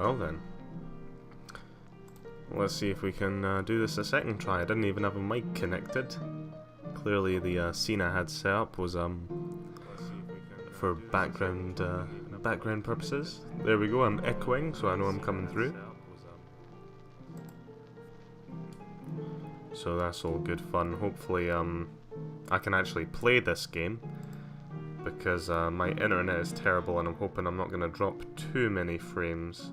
Well then. Let's see if we can do this a second try. I didn't even have a mic connected. Clearly the scene I had set up was for background purposes. There we go, I'm echoing so I know I'm coming through. So that's all good fun. Hopefully I can actually play this game, because my internet is terrible and I'm hoping I'm not going to drop too many frames.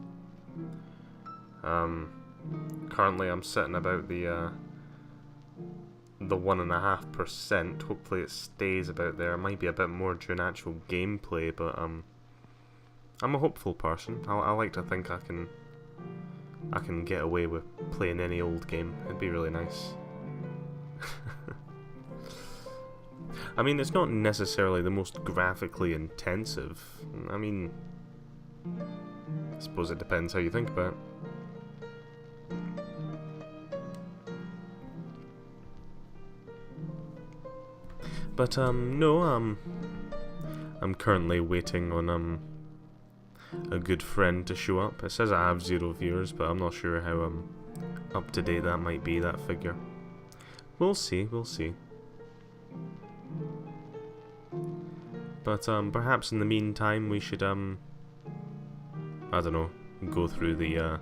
Currently I'm sitting about the 1.5%. Hopefully it stays about there. It might be a bit more during actual gameplay, but I'm a hopeful person. I like to think I can get away with playing any old game. It'd be really nice. I mean, it's not necessarily the most graphically intensive. I mean, I suppose it depends how you think about it. But no, I'm currently waiting on a good friend to show up. It says I have 0 viewers, but I'm not sure how up to date that might be, that figure. We'll see, we'll see. But perhaps in the meantime we should I don't know, go through the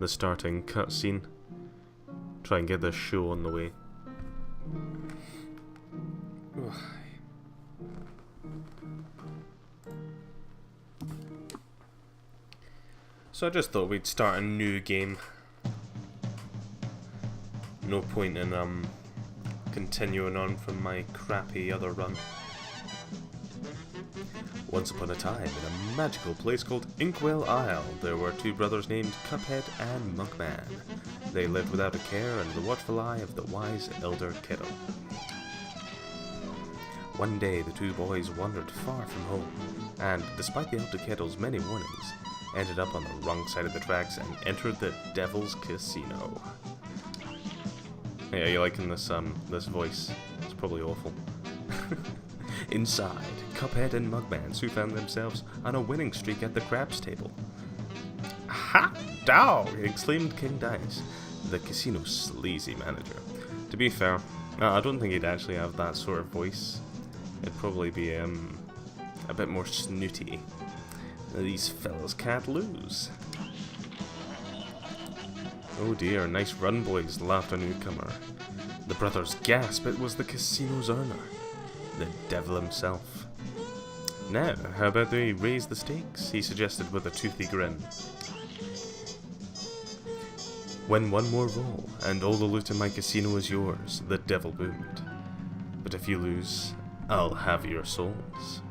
starting cutscene. Try and get this show on the way. So I just thought we'd start a new game. No point in continuing on from my crappy other run. Once upon a time, in a magical place called Inkwell Isle, there were 2 brothers named Cuphead and Mugman. They lived without a care under the watchful eye of the wise Elder Kettle. One day, the 2 boys wandered far from home, and despite the Elder Kettle's many warnings, ended up on the wrong side of the tracks and entered the Devil's Casino. Yeah, you liking this this voice? It's probably awful. Inside, Cuphead and Mugman soon found themselves on a winning streak at the craps table. "Ha! Dog!" exclaimed King Dice, the casino's sleazy manager. To be fair, I don't think he'd actually have that sort of voice. It'd probably be a bit more snooty. These fellas can't lose. Oh dear, nice run, boys, laughed a newcomer. The brothers gasped. It was the casino's owner, the devil himself. Now, how about they raise the stakes? He suggested with a toothy grin. Win one more roll, and all the loot in my casino is yours, the devil boomed. But if you lose, I'll have your souls.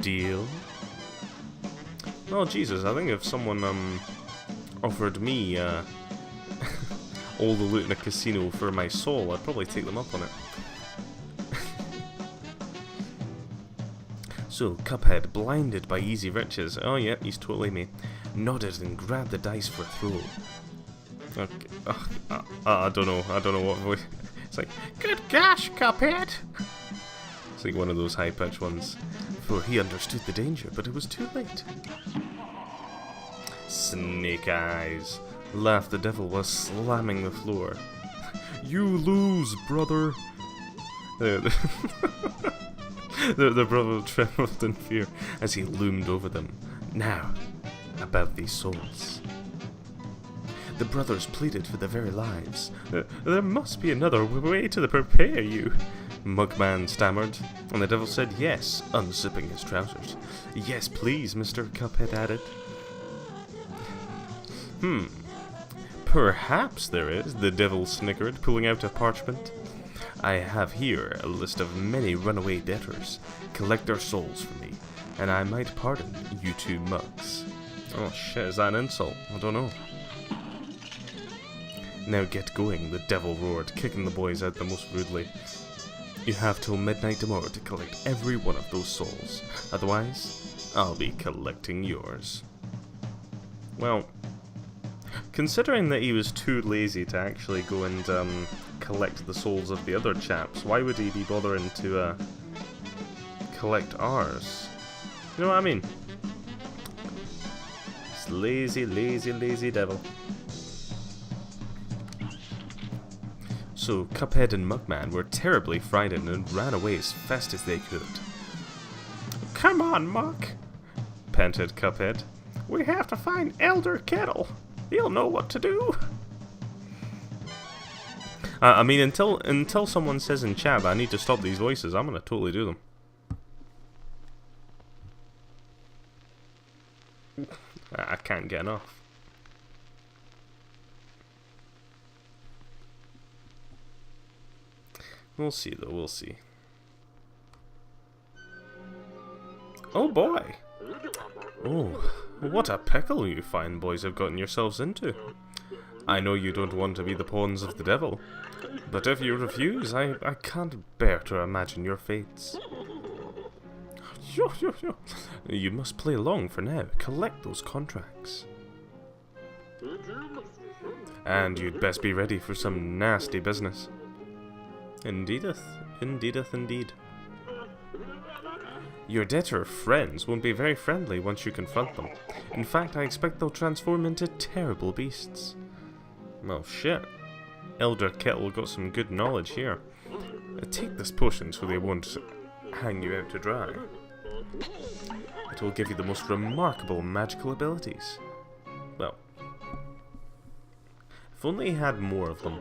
Deal? Well, Jesus, I think if someone offered me all the loot in a casino for my soul, I'd probably take them up on it. So, Cuphead, blinded by easy riches, oh yeah, he's totally me, nodded and grabbed the dice for a throw. Okay. I don't know what voice. It's like, good gosh, Cuphead! It's like one of those high-pitched ones. For he understood the danger, but it was too late. Snake eyes, laughed the devil while slamming the floor. You lose, brother! The brother trembled in fear as he loomed over them. Now, about these souls. The brothers pleaded for their very lives. There must be another way to prepare you, Mugman stammered, and the devil said yes, unzipping his trousers. Yes, please, Mr. Cuphead added. Perhaps there is, the devil snickered, pulling out a parchment. I have here a list of many runaway debtors. Collect their souls for me, and I might pardon you 2 mugs. Oh shit, is that an insult? I don't know. Now get going, the devil roared, kicking the boys out the most rudely. You have till midnight tomorrow to collect every one of those souls. Otherwise, I'll be collecting yours. Well, considering that he was too lazy to actually go and collect the souls of the other chaps, why would he be bothering to collect ours? You know what I mean? Lazy, lazy, lazy devil. So, Cuphead and Mugman were terribly frightened and ran away as fast as they could. Come on, Mug, panted Cuphead. We have to find Elder Kettle. He'll know what to do. I mean, until someone says in chat that I need to stop these voices, I'm gonna totally do them. I can't get enough. We'll see, though. We'll see. Oh boy! Oh, what a pickle you fine boys have gotten yourselves into. I know you don't want to be the pawns of the devil, but if you refuse, I can't bear to imagine your fates. You must play along for now. Collect those contracts. And you'd best be ready for some nasty business. Indeedeth. Indeedeth, indeed. Your debtor friends won't be very friendly once you confront them. In fact, I expect they'll transform into terrible beasts. Well, shit. Elder Kettle got some good knowledge here. Take this potion so they won't hang you out to dry. It will give you the most remarkable magical abilities. Well, if only he had more of them.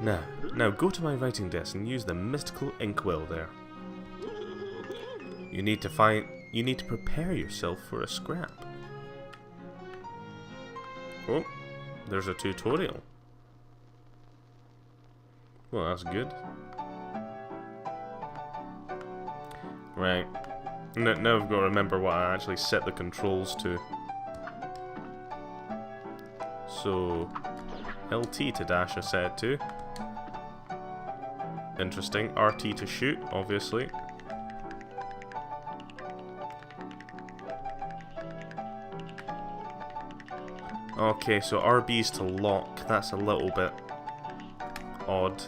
Now go to my writing desk and use the mystical inkwell there. You need to prepare yourself for a scrap. Oh, there's a tutorial. Well, that's good. Right. Now I've got to remember what I actually set the controls to. So, LT to dash I set to. Interesting. RT to shoot, obviously. Okay, so RB's to lock. That's a little bit odd.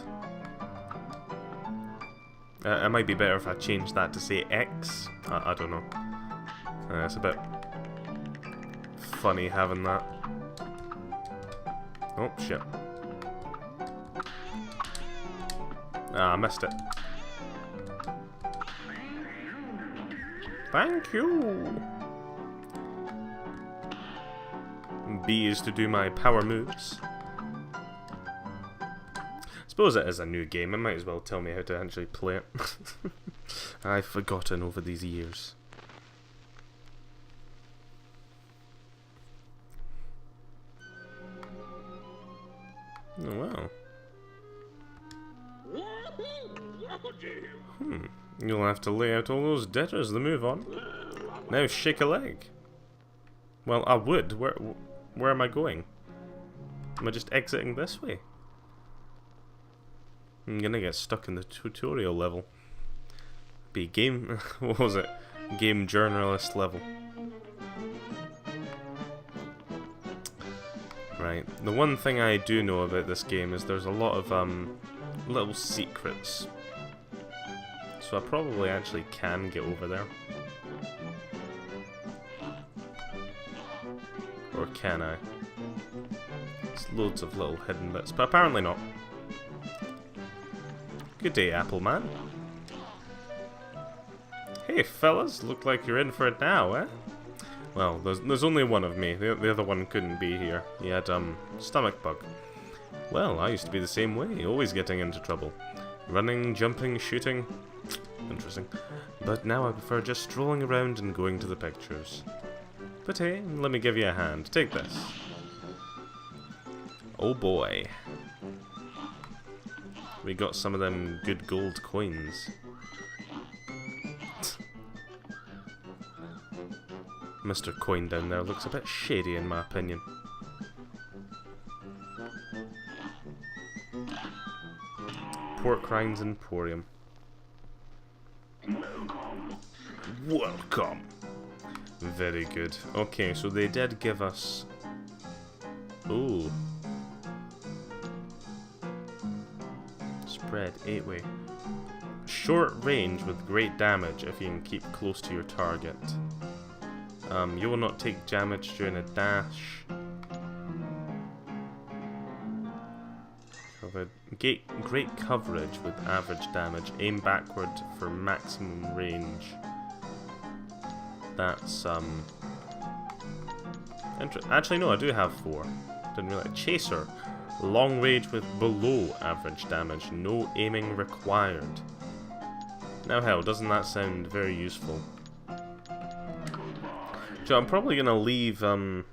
It might be better if I change that to say X. I don't know. It's a bit funny having that. Oh, shit. Ah, I missed it. Thank you! B is to do my power moves. Suppose it is a new game, it might as well tell me how to actually play it. I've forgotten over these years. Oh wow. You'll have to lay out all those debtors to move on. Now shake a leg. Well, I would. Where am I going? Am I just exiting this way? I'm gonna get stuck in the tutorial level. Be game... what was it? Game journalist level. Right. The one thing I do know about this game is there's a lot of little secrets. So I probably actually can get over there. Or can I? There's loads of little hidden bits, but apparently not. Good day, Apple Man. Hey, fellas, look like you're in for it now, eh? Well, there's only one of me. The other one couldn't be here. He had, stomach bug. Well, I used to be the same way, always getting into trouble. Running, jumping, shooting. Interesting. But now I prefer just strolling around and going to the pictures. But hey, let me give you a hand. Take this. Oh boy. We got some of them good gold coins. Mr. Coin down there looks a bit shady in my opinion. Pork Rinds Emporium. Welcome. Very good. Okay, so they did give us... Ooh. Spread 8-way. Short range with great damage if you can keep close to your target. You will not take damage during a dash. Great coverage with average damage. Aim backward for maximum range. That's, actually, no, I do have 4. Didn't realize. Chaser. Long range with below average damage. No aiming required. Now, hell, doesn't that sound very useful? So I'm probably going to leave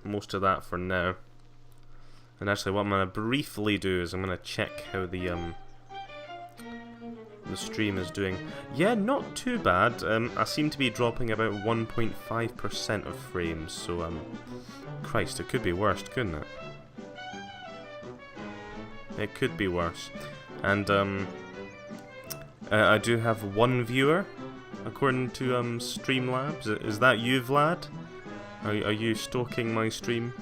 most of that for now. And actually, what I'm going to briefly do is I'm going to check how the stream is doing. Yeah, not too bad. I seem to be dropping about 1.5% of frames, so Christ, it could be worse, couldn't it? It could be worse. And I do have 1 viewer, according to Streamlabs. Is that you, Vlad? Are you stalking my stream?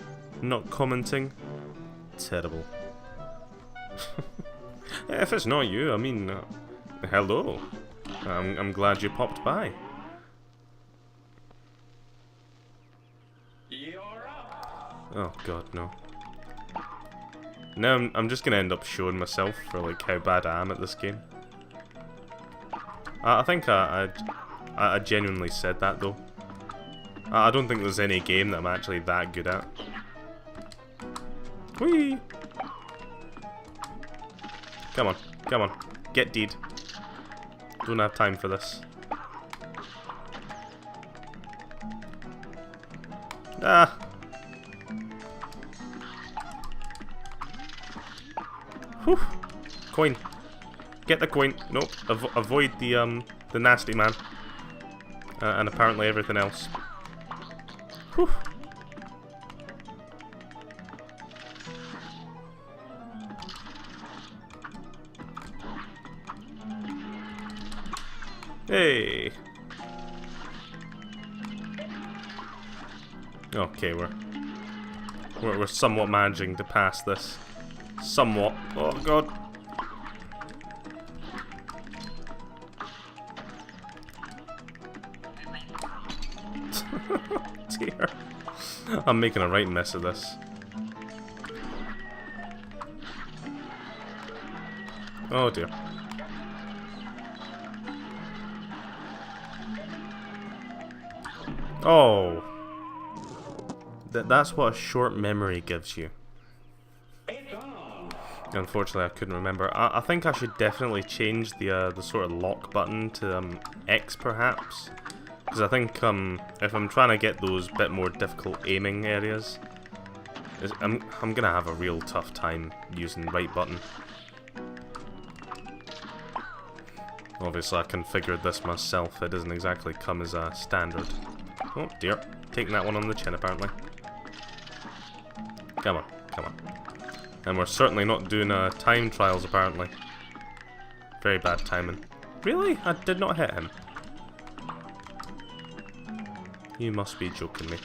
Not commenting? Terrible. If it's not you, I mean, hello. I'm glad you popped by. Oh god, no. Now I'm just gonna end up showing myself for like how bad I am at this game. I think I genuinely said that though. I don't think there's any game that I'm actually that good at. Whee! Come on, come on, get deed. Don't have time for this. Ah! Whew! Coin. Get the coin. Nope. Avoid the nasty man. And apparently everything else. Whew! Hey. Okay, we're somewhat managing to pass this. Somewhat. Oh god. Dear. I'm making a right mess of this. Oh dear. Oh. That's what a short memory gives you. Unfortunately, I couldn't remember. I think I should definitely change the sort of lock button to X, perhaps, because I think if I'm trying to get those bit more difficult aiming areas, I'm gonna have a real tough time using right button. Obviously, I configured this myself. It doesn't exactly come as a standard. Oh dear, taking that one on the chin apparently. Come on, come on. And we're certainly not doing time trials, apparently. Very bad timing. Really? I did not hit him. You must be joking me.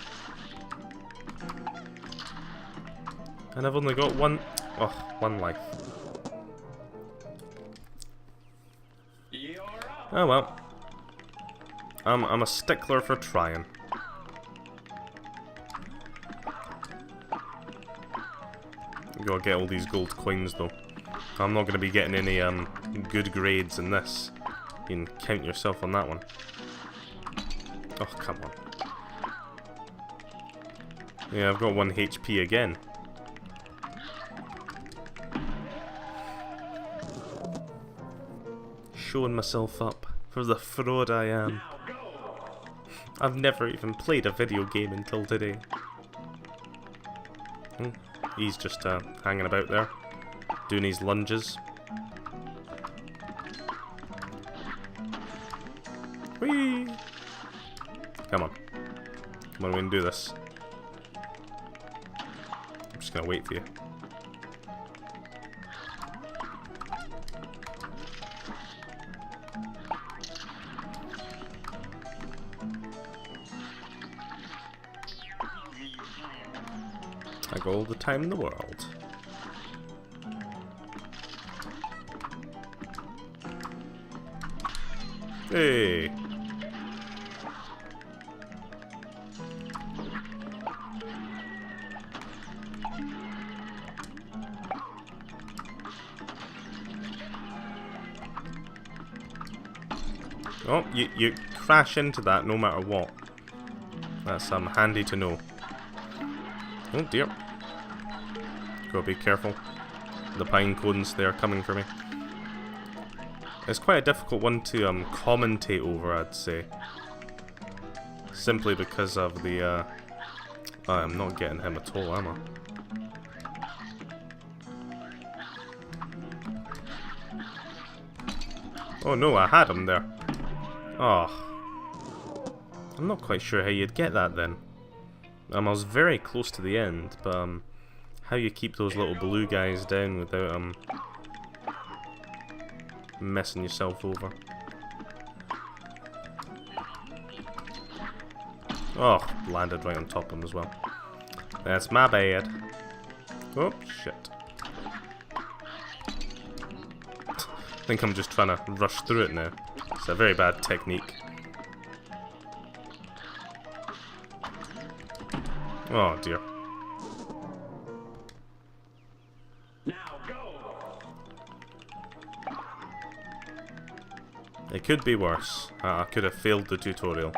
And I've only got one life. Oh well. I'm a stickler for trying. Gotta get all these gold coins though. I'm not gonna be getting any good grades in this. You can count yourself on that one. Oh come on. Yeah, I've got 1 HP again. Showing myself up for the fraud I am. I've never even played a video game until today. He's just hanging about there, doing his lunges. Whee! Come on. Come on, we can do this. I'm just gonna wait for you. I got all the time in the world. Hey! Oh, you crash into that no matter what. That's handy to know. Oh dear. Gotta be careful. The pine cones, they're coming for me. It's quite a difficult one to commentate over, I'd say. Simply because of the I'm not getting him at all, am I? Oh no, I had him there. Oh. I'm not quite sure how you'd get that then. I was very close to the end, but how you keep those little blue guys down without messing yourself over. Oh, landed right on top of him as well. That's my bad. Oh, shit. I think I'm just trying to rush through it now. It's a very bad technique. Oh dear. Now go. It could be worse. I could have failed the tutorial.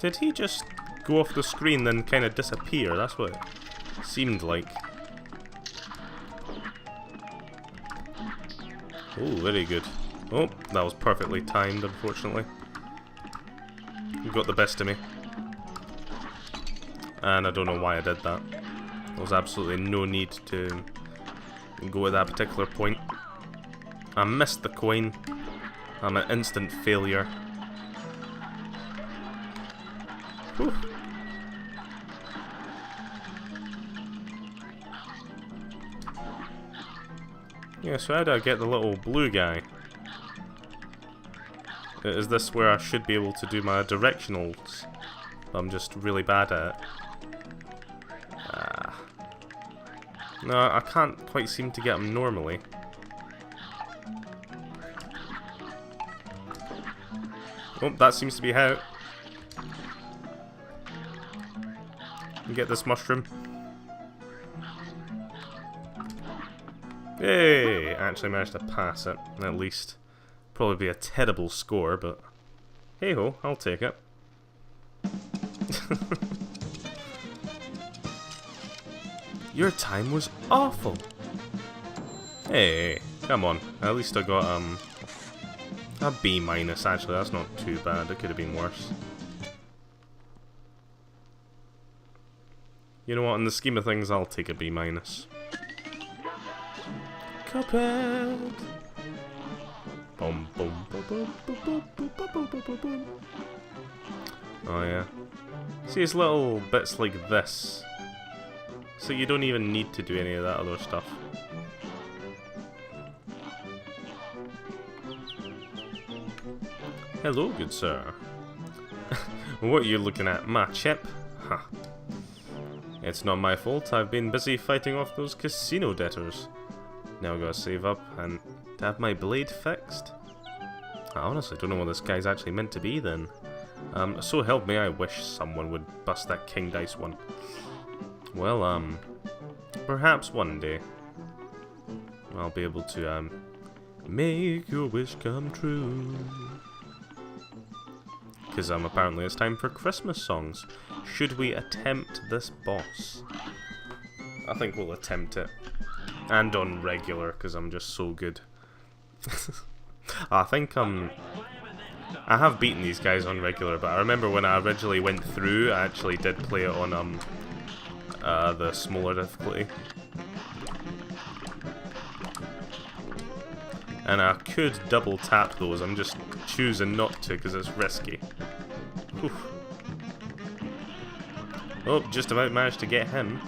Did he just go off the screen then kind of disappear? That's what it seemed like. Oh, very good. Oh, that was perfectly timed, unfortunately. You got the best of me. And I don't know why I did that. There was absolutely no need to go at that particular point. I missed the coin. I'm an instant failure. Whew. Yeah, so how do I get the little blue guy? Is this where I should be able to do my directionals? I'm just really bad at it. No, I can't quite seem to get them normally. Oh, that seems to be how. Get this mushroom. Hey! Actually managed to pass it, at least. Probably be a terrible score, but hey ho, I'll take it. Your time was awful. Hey, come on. At least I got a B minus. Actually, that's not too bad. It could have been worse. You know what, in the scheme of things, I'll take a B minus. Cuphead! Boom, boom, boom, boom, boom, boom, boom, boom, boom, boom. Oh yeah. See, it's little bits like this. So you don't even need to do any of that other stuff. Hello, good sir. What are you looking at, my chip? Huh. It's not my fault, I've been busy fighting off those casino debtors. Now I gotta save up and have my blade fixed. I honestly don't know what this guy's actually meant to be then. So help me, I wish someone would bust that king dice one. Well, perhaps one day I'll be able to, make your wish come true. Because, apparently it's time for Christmas songs. Should we attempt this boss? I think we'll attempt it. And on regular, because I'm just so good. I think, I have beaten these guys on regular, but I remember when I originally went through, I actually did play it on, the smaller difficulty. And I could double tap those, I'm just choosing not to because it's risky. Whew. Oh, just about managed to get him.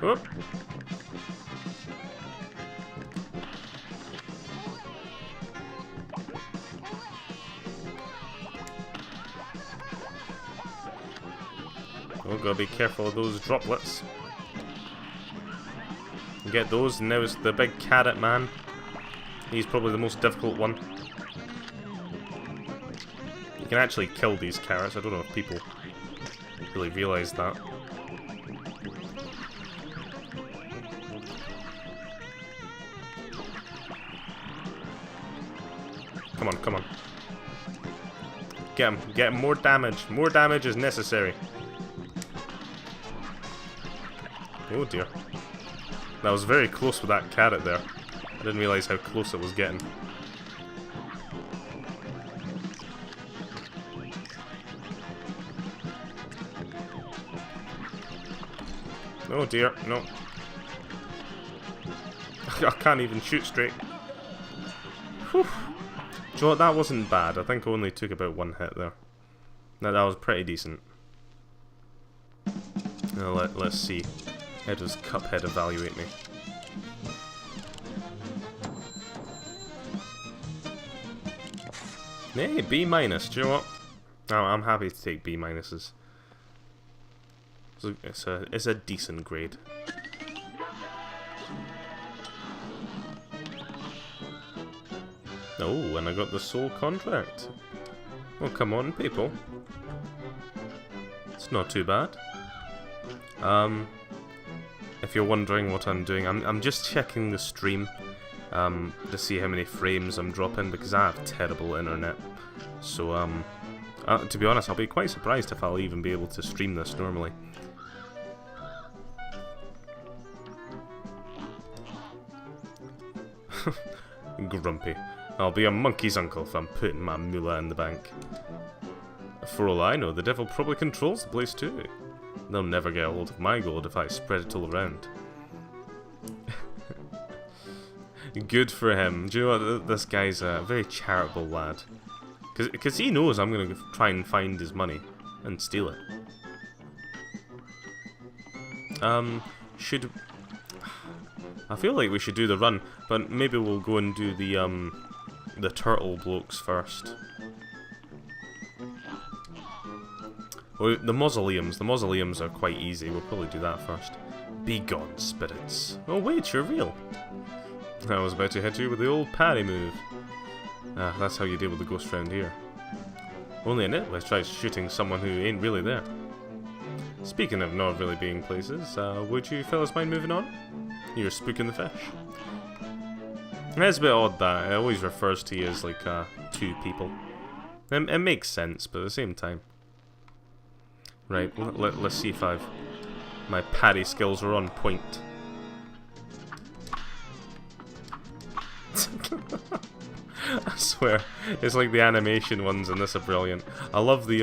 Oh. Oh, gotta be careful of those droplets. Get those, and now it's the big carrot man. He's probably the most difficult one. can actually kill these carrots. I don't know if people really realize that. Come on, come on. Get him more damage. More damage is necessary. Oh dear. That was very close with that carrot there. I didn't realize how close it was getting. Oh dear, no. I can't even shoot straight. Whew. Do you know what? That wasn't bad. I think I only took about one hit there. That was pretty decent. Now let's see. How does Cuphead evaluate me? Hey, B minus. Do you know what? I'm happy to take B minuses. It's a decent grade. Oh, and I got the soul contract. Oh, come on, people. It's not too bad. If you're wondering what I'm doing, I'm just checking the stream to see how many frames I'm dropping, because I have terrible internet. So, to be honest, I'll be quite surprised if I'll even be able to stream this normally. Grumpy. I'll be a monkey's uncle if I'm putting my moolah in the bank. For all I know, the devil probably controls the place too. They'll never get a hold of my gold if I spread it all around. Good for him. Do you know what? This guy's a very charitable lad. Because he knows I'm going to try and find his money and steal it. I feel like we should do the run, but maybe we'll go and do the turtle blokes first. Well, the mausoleums are quite easy. We'll probably do that first. Be gone, spirits. Oh wait, you're real. I was about to hit you with the old parry move. Ah, that's how you deal with the ghost round here. Only a nitwit tries shooting someone who ain't really there. Speaking of not really being places, would you fellas mind moving on? You're spooking the fish. It's a bit odd that it always refers to you as like two people. It makes sense, but at the same time. Right, let's see if my parry skills are on point. I swear, it's like the animation ones in this are brilliant. I love the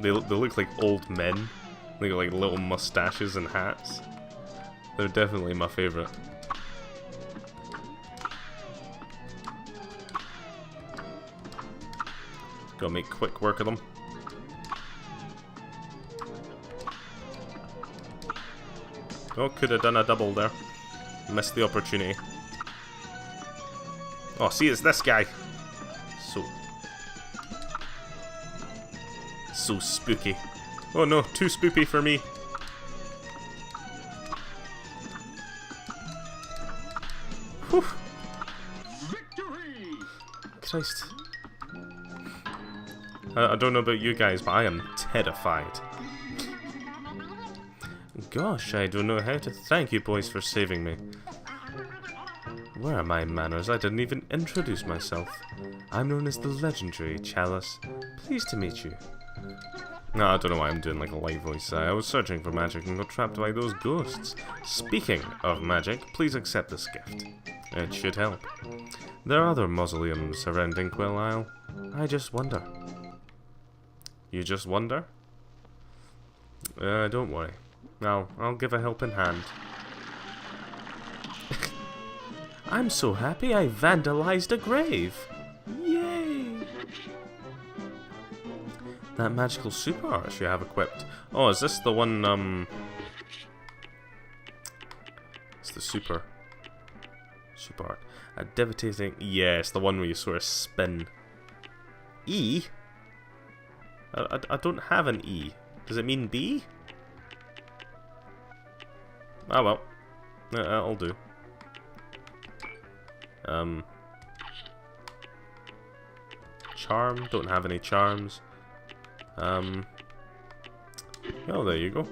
they look like old men. They got like little mustaches and hats. They're definitely my favourite. Gotta make quick work of them. Oh, could have done a double there. Missed the opportunity. Oh, see, it's this guy. So spooky. Oh no, too spooky for me. Whew. Christ. I don't know about you guys, but I am terrified. Gosh, I don't know how to thank you boys for saving me. Where are my manners? I didn't even introduce myself. I'm known as the legendary Chalice. Pleased to meet you. No, I don't know why I'm doing like a light voice. I was searching for magic and got trapped by those ghosts. Speaking of magic, please accept this gift. It should help. There are other mausoleums around Inkwell Isle. I just wonder. You just wonder? Don't worry. I'll give a helping hand. I'm so happy I vandalized a grave! Yay! That magical super arch you have equipped. Oh, is this the one, It's the super art. A devastating... Yes, the one where you sort of spin. E? I don't have an E. Does it mean B? Oh well. I'll do. charm. Don't have any charms. Oh, there you go.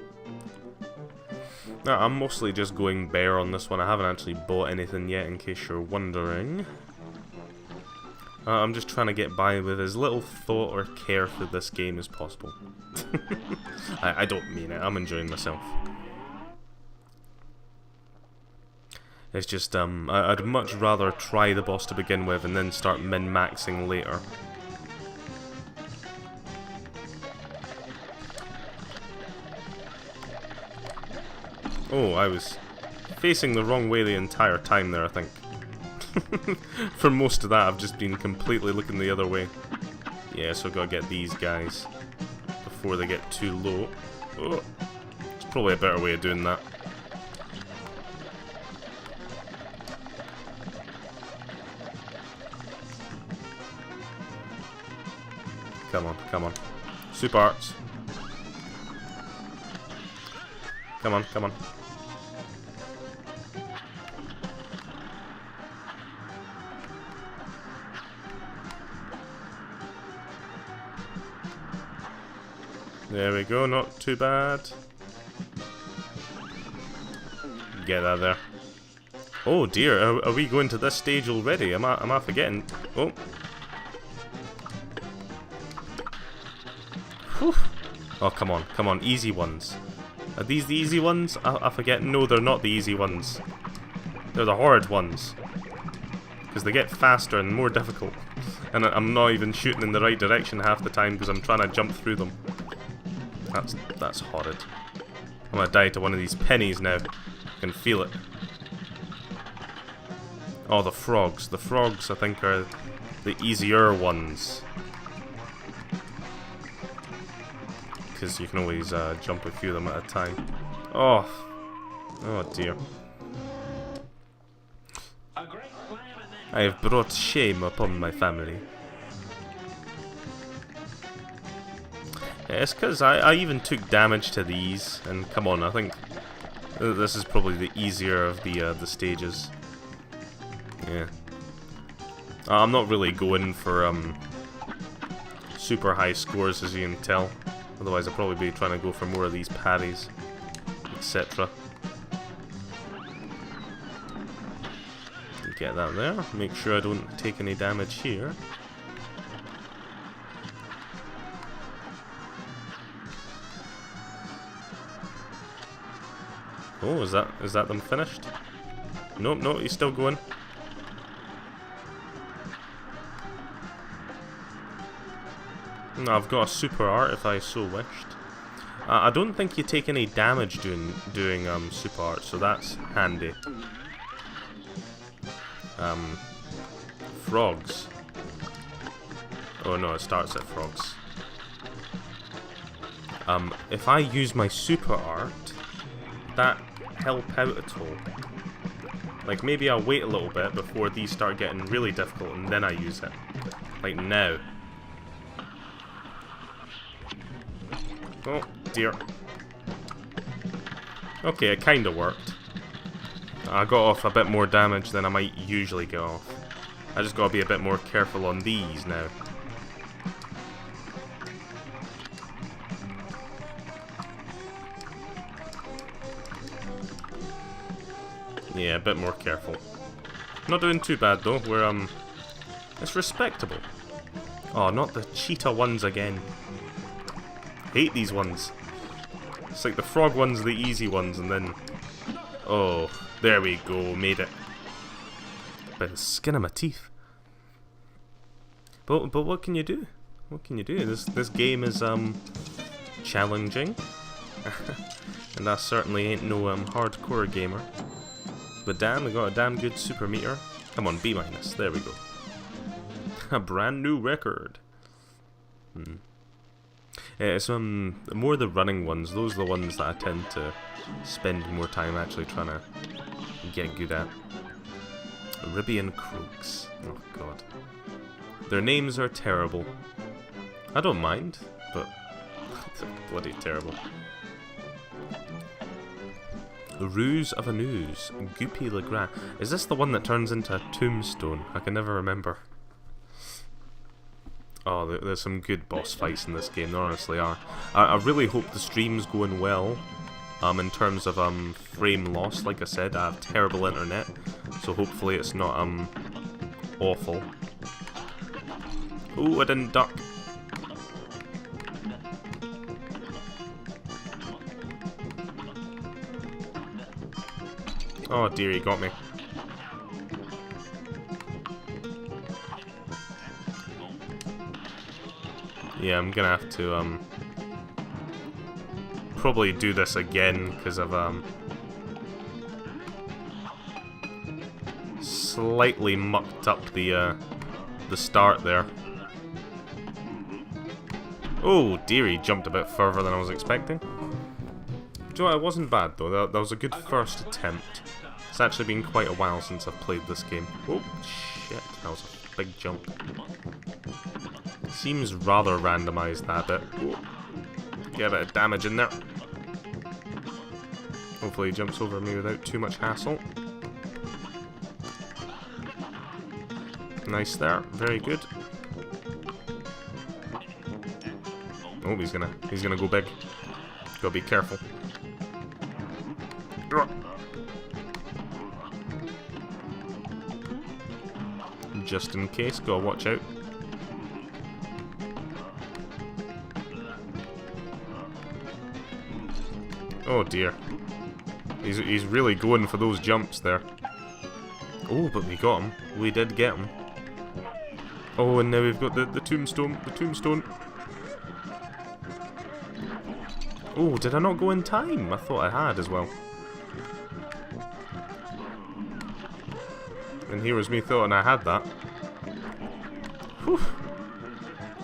Now, I'm mostly just going bare on this one. I haven't actually bought anything yet, in case you're wondering. I'm just trying to get by with as little thought or care for this game as possible. I don't mean it. I'm enjoying myself. It's just, I'd much rather try the boss to begin with and then start min-maxing later. Oh, I was facing the wrong way the entire time there, I think. For most of that, I've just been completely looking the other way. Yeah, so I've got to get these guys before they get too low. Oh, it's probably a better way of doing that. Come on, come on. Super Arts. Come on, come on. There we go, not too bad. Get that there. Oh dear, are we going to this stage already? Am I forgetting? Oh. Whew. Oh, come on, easy ones. Are these the easy ones? I forget. No, they're not the easy ones. They're the horrid ones. Because they get faster and more difficult. And I'm not even shooting in the right direction half the time because I'm trying to jump through them. That's horrid. I'm gonna die to one of these pennies now. I can feel it. Oh, the frogs. The frogs, I think, are the easier ones. Because you can always jump a few of them at a time. Oh. Oh dear. I have brought shame upon my family. Yeah, it's because I even took damage to these, and come on, I think this is probably the easier of the stages. Yeah. I'm not really going for super high scores, as you can tell. Otherwise, I'd probably be trying to go for more of these parries, etc. Get that there. Make sure I don't take any damage here. Oh, is that them finished? Nope, no, he's still going. No, I've got a super art if I so wished. I don't think you take any damage doing super art, so that's handy. Frogs. Oh no, it starts at frogs. If I use my super art, that help out at all? Like, maybe I'll wait a little bit before these start getting really difficult and then I use it. Like now. Oh, dear. Okay, it kinda worked. I got off a bit more damage than I might usually get off. I just gotta be a bit more careful on these now. Yeah, a bit more careful. Not doing too bad though, we're it's respectable. Oh, not the cheetah ones again. Hate these ones. It's like the frog ones are the easy ones, and then... Oh, there we go, made it. By the skin of my teeth. But what can you do? What can you do? This game is challenging. And I certainly ain't no hardcore gamer. But damn, we got a damn good super meter. Come on, B-. There we go. A brand new record. It's more the running ones. Those are the ones that I tend to spend more time actually trying to get good at. Ribbian Crooks. Oh god. Their names are terrible. I don't mind, but they're bloody terrible. Ruse of a News. Goopy Legrand. Is this the one that turns into a tombstone? I can never remember. Oh, there's some good boss fights in this game, there honestly are. I really hope the stream's going well. In terms of frame loss, like I said, I have terrible internet, so hopefully it's not awful. Ooh, I didn't duck. Oh dear, he got me. Yeah, I'm gonna have to probably do this again because I've slightly mucked up the start there. Oh dear, he jumped a bit further than I was expecting. Do you know what, it wasn't bad though, that was a good first attempt. It's actually been quite a while since I've played this game. Oh shit, that was a big jump. Seems rather randomised, that bit. Oh. Get a bit of damage in there. Hopefully he jumps over me without too much hassle. Nice there, very good. Oh, he's gonna go big. Gotta be careful. Just in case, gotta watch out. Oh dear. He's really going for those jumps there. Oh, but we got him. We did get him. Oh, and now we've got the tombstone. The tombstone. Oh, did I not go in time? I thought I had as well. And here was me thoughting I had that. Whew.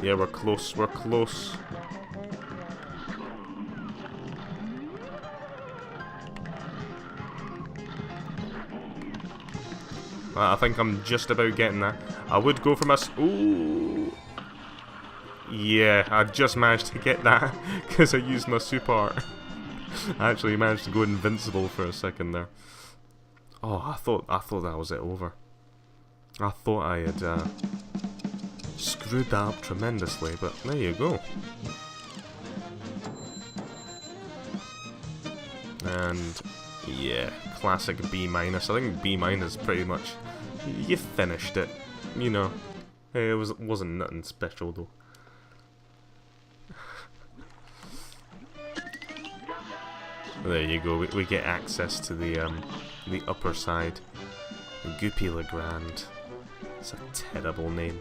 Yeah, we're close. We're close. I think I'm just about getting that. I would go for my... Ooh. Yeah, I just managed to get that because I used my super art. I actually managed to go invincible for a second there. Oh, I thought that was it over. I thought I had screwed that up tremendously, but there you go. And yeah, classic B minus. I think B minus pretty much. You finished it, you know. It wasn't nothing special though. There you go. We get access to the upper side. Goopy Legrand. It's a terrible name.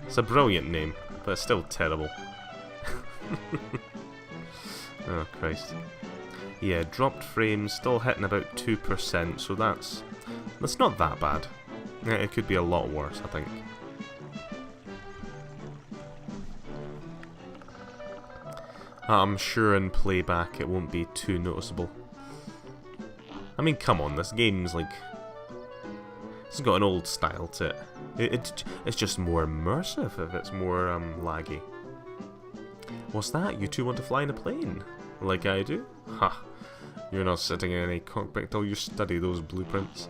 It's a brilliant name, but it's still terrible. Oh Christ. Yeah, dropped frames, still hitting about 2%, so that's not that bad. Yeah, it could be a lot worse, I think. I'm sure in playback it won't be too noticeable. I mean, come on, this game's like... It's got an old style to it. It's just more immersive if it's more laggy. What's that? You two want to fly in a plane? Like I do? Ha! You're not sitting in any cockpit till you study those blueprints.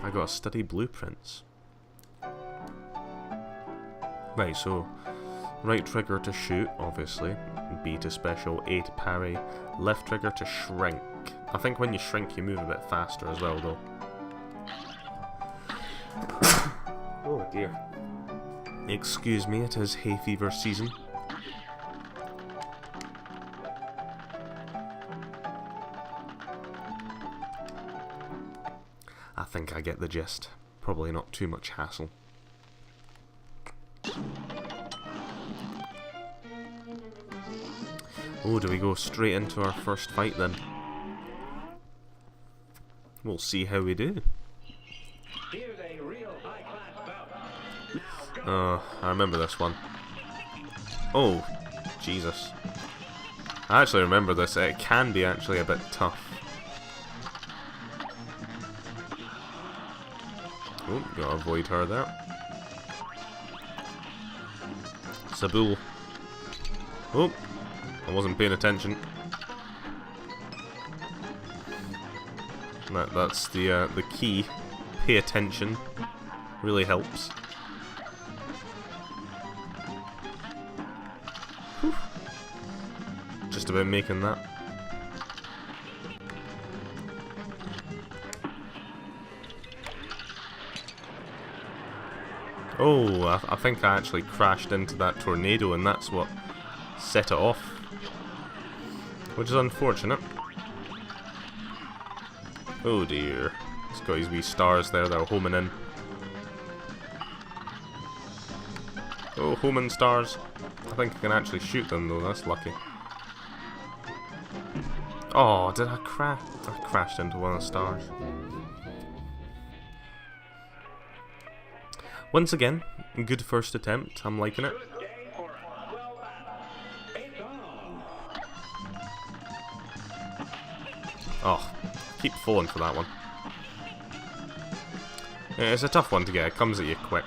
I gotta study blueprints. Right, so right trigger to shoot, obviously. B to special, A to parry, left trigger to shrink. I think when you shrink you move a bit faster as well though. Oh dear. Excuse me, it is hay fever season. I think I get the gist. Probably not too much hassle. Oh, do we go straight into our first fight then? We'll see how we do. Here's a real high-class bout. Oh, I remember this one. Oh, Jesus. I actually remember this. It can be actually a bit tough. Oh, gotta avoid her there. Sabul. Oh, I wasn't paying attention. That's the key. Pay attention. Really helps. Whew. Just about making that. Oh, I think I actually crashed into that tornado and that's what set it off. Which is unfortunate. Oh dear. He's got his wee stars there that are homing in. Oh, homing stars. I think I can actually shoot them though, that's lucky. Oh, did I crash? I crashed into one of the stars. Once again, good first attempt. I'm liking it. Good day for a swell battle. It's on. Oh, keep falling for that one. Yeah, it's a tough one to get. It comes at you quick.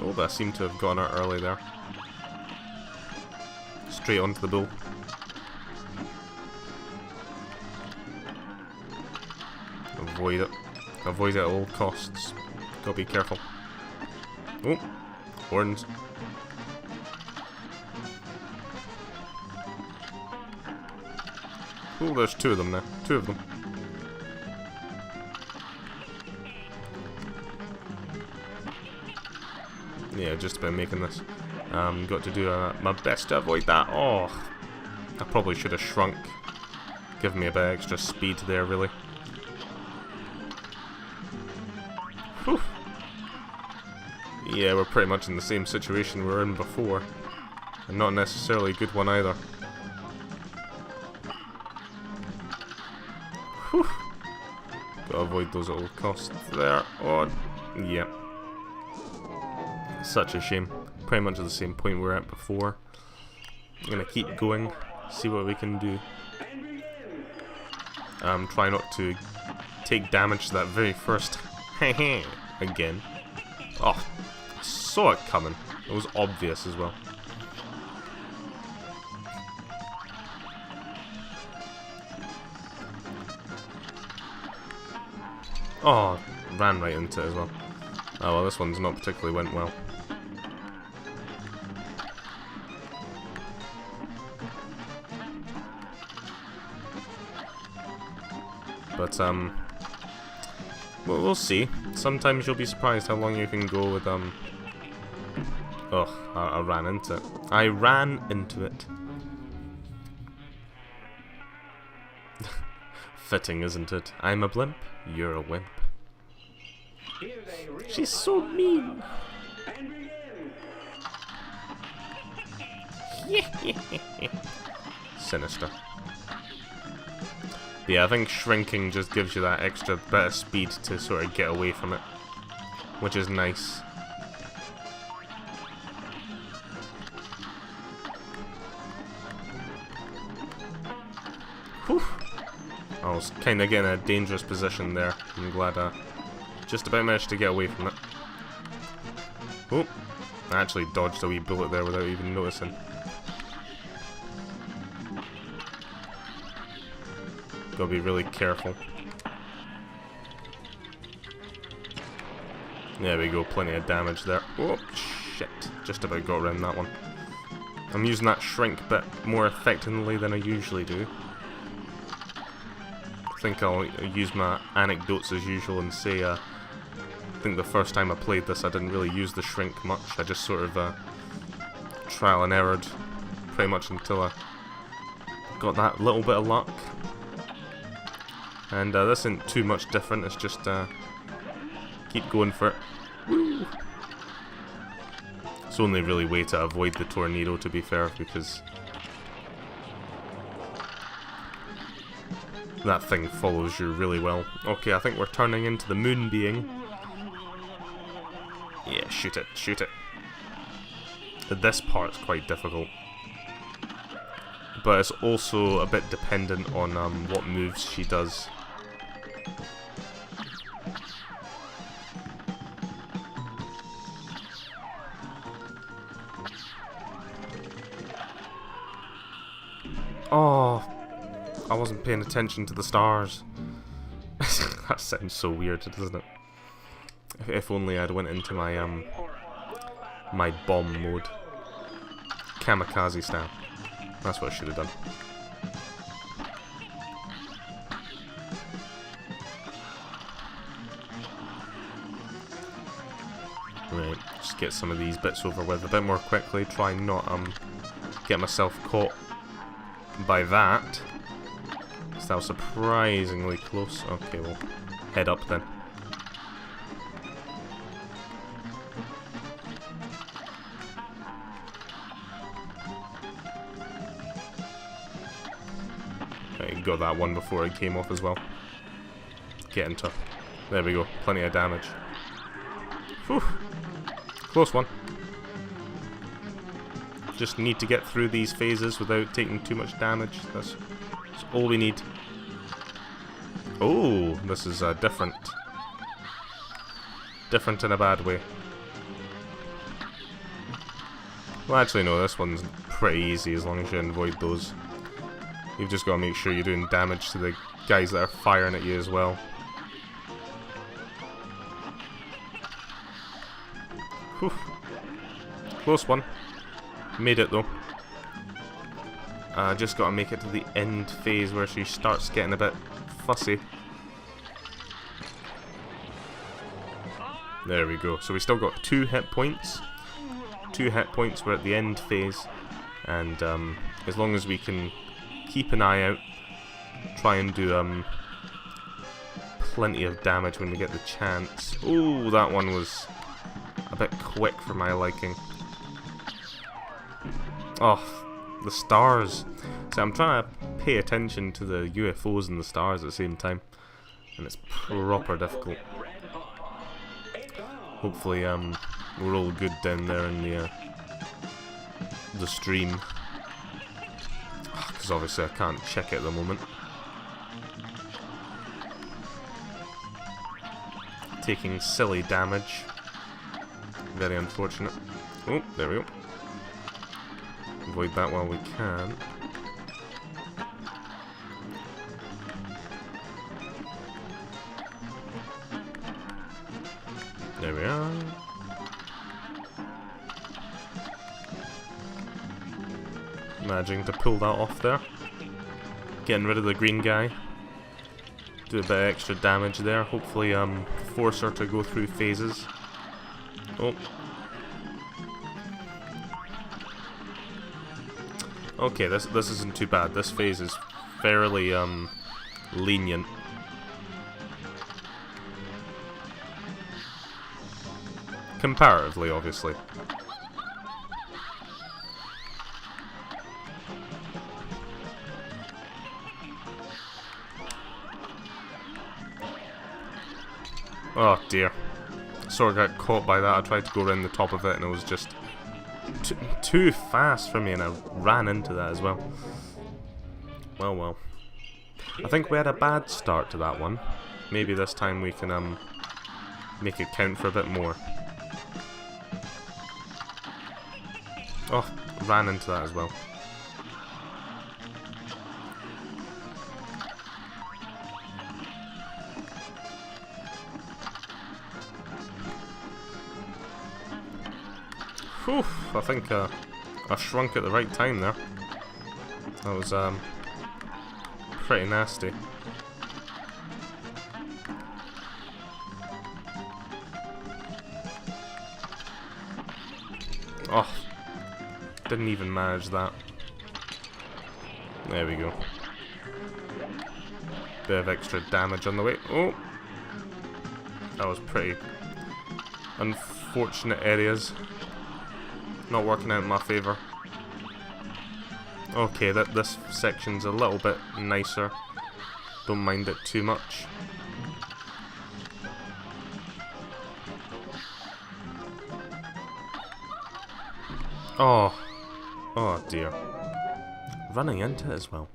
Oh, but I seem to have gotten it early there. Straight onto the bull. Avoid it. Avoid it at all costs. Gotta be careful. Oh, horns. Oh, there's two of them now. Two of them. Yeah, just about making this. Got to do my best to avoid that. Oh, I probably should have shrunk. Give me a bit extra speed there, really. Whew. Yeah, we're pretty much in the same situation we were in before. And not necessarily a good one either. Whew. Gotta avoid those at all costs there. Oh, yeah. Such a shame. Pretty much at the same point we were at before. I'm gonna keep going, see what we can do. Try not to take damage to that very first again. Oh, I saw it coming. It was obvious as well. Oh, ran right into it as well. Oh well, this one's not particularly went well. But we'll see. Sometimes you'll be surprised how long you can go with oh, I ran into it. I ran into it. Fitting, isn't it? I'm a blimp, you're a wimp. She's so mean. Sinister. Yeah, I think shrinking just gives you that extra bit of speed to sort of get away from it, which is nice. Whew. I was kind of getting a dangerous position there. I'm glad I just about managed to get away from it. Oh, I actually dodged a wee bullet there without even noticing. Gotta be really careful. There we go, plenty of damage there. Oh, shit. Just about got around that one. I'm using that shrink bit more effectively than I usually do. I think I'll use my anecdotes as usual and say, I think the first time I played this I didn't really use the shrink much. I just sort of trial and errored pretty much until I got that little bit of luck. And this isn't too much different, it's just keep going for it. Woo! It's the only really way to avoid the tornado, to be fair, because that thing follows you really well. Okay, I think we're turning into the moon being. Yeah, shoot it, shoot it. This part's quite difficult. But it's also a bit dependent on what moves she does. Oh, I wasn't paying attention to the stars. That sounds so weird, doesn't it? If only I'd went into my my bomb mode. Kamikaze style. That's what I should have done. Right, just get some of these bits over with a bit more quickly. Try not get myself caught by that. So that was surprisingly close. Okay, we'll head up then. Right, got that one before it came off as well. Get into. There we go. Plenty of damage. Whew. Close one. Just need to get through these phases without taking too much damage. That's all we need. Oh, this is different. Different in a bad way. Well, actually, no, this one's pretty easy as long as you avoid those. You've just got to make sure you're doing damage to the guys that are firing at you as well. Whew. Close one. Made it though. Just got to make it to the end phase where she starts getting a bit fussy. There we go. So we still got 2 hit points. 2 hit points. We're at the end phase, and as long as we can keep an eye out, try and do plenty of damage when we get the chance. Oh, that one was a bit quick for my liking. Oh, the stars. So I'm trying to pay attention to the UFOs and the stars at the same time, and it's proper difficult. Hopefully we're all good down there in the stream, because obviously I can't check it at the moment. Taking silly damage. Very unfortunate. Oh, there we go. Avoid that while we can. There we are. Managing to pull that off there. Getting rid of the green guy. Do a bit of extra damage there. Hopefully force her to go through phases. Oh. Okay, this isn't too bad. This phase is fairly lenient. Comparatively, obviously. Oh dear. Sort of got caught by that. I tried to go around the top of it and it was just too fast for me, and I ran into that as well. Well, well. I think we had a bad start to that one. Maybe this time we can make it count for a bit more. Oh, ran into that as well. Whew, I think I shrunk at the right time there. That was pretty nasty. Oh, didn't even manage that. There we go. Bit of extra damage on the way. Oh, that was pretty unfortunate areas. Not working out in my favour. Okay, this section's a little bit nicer. Don't mind it too much. Oh. Oh dear. Running into it as well.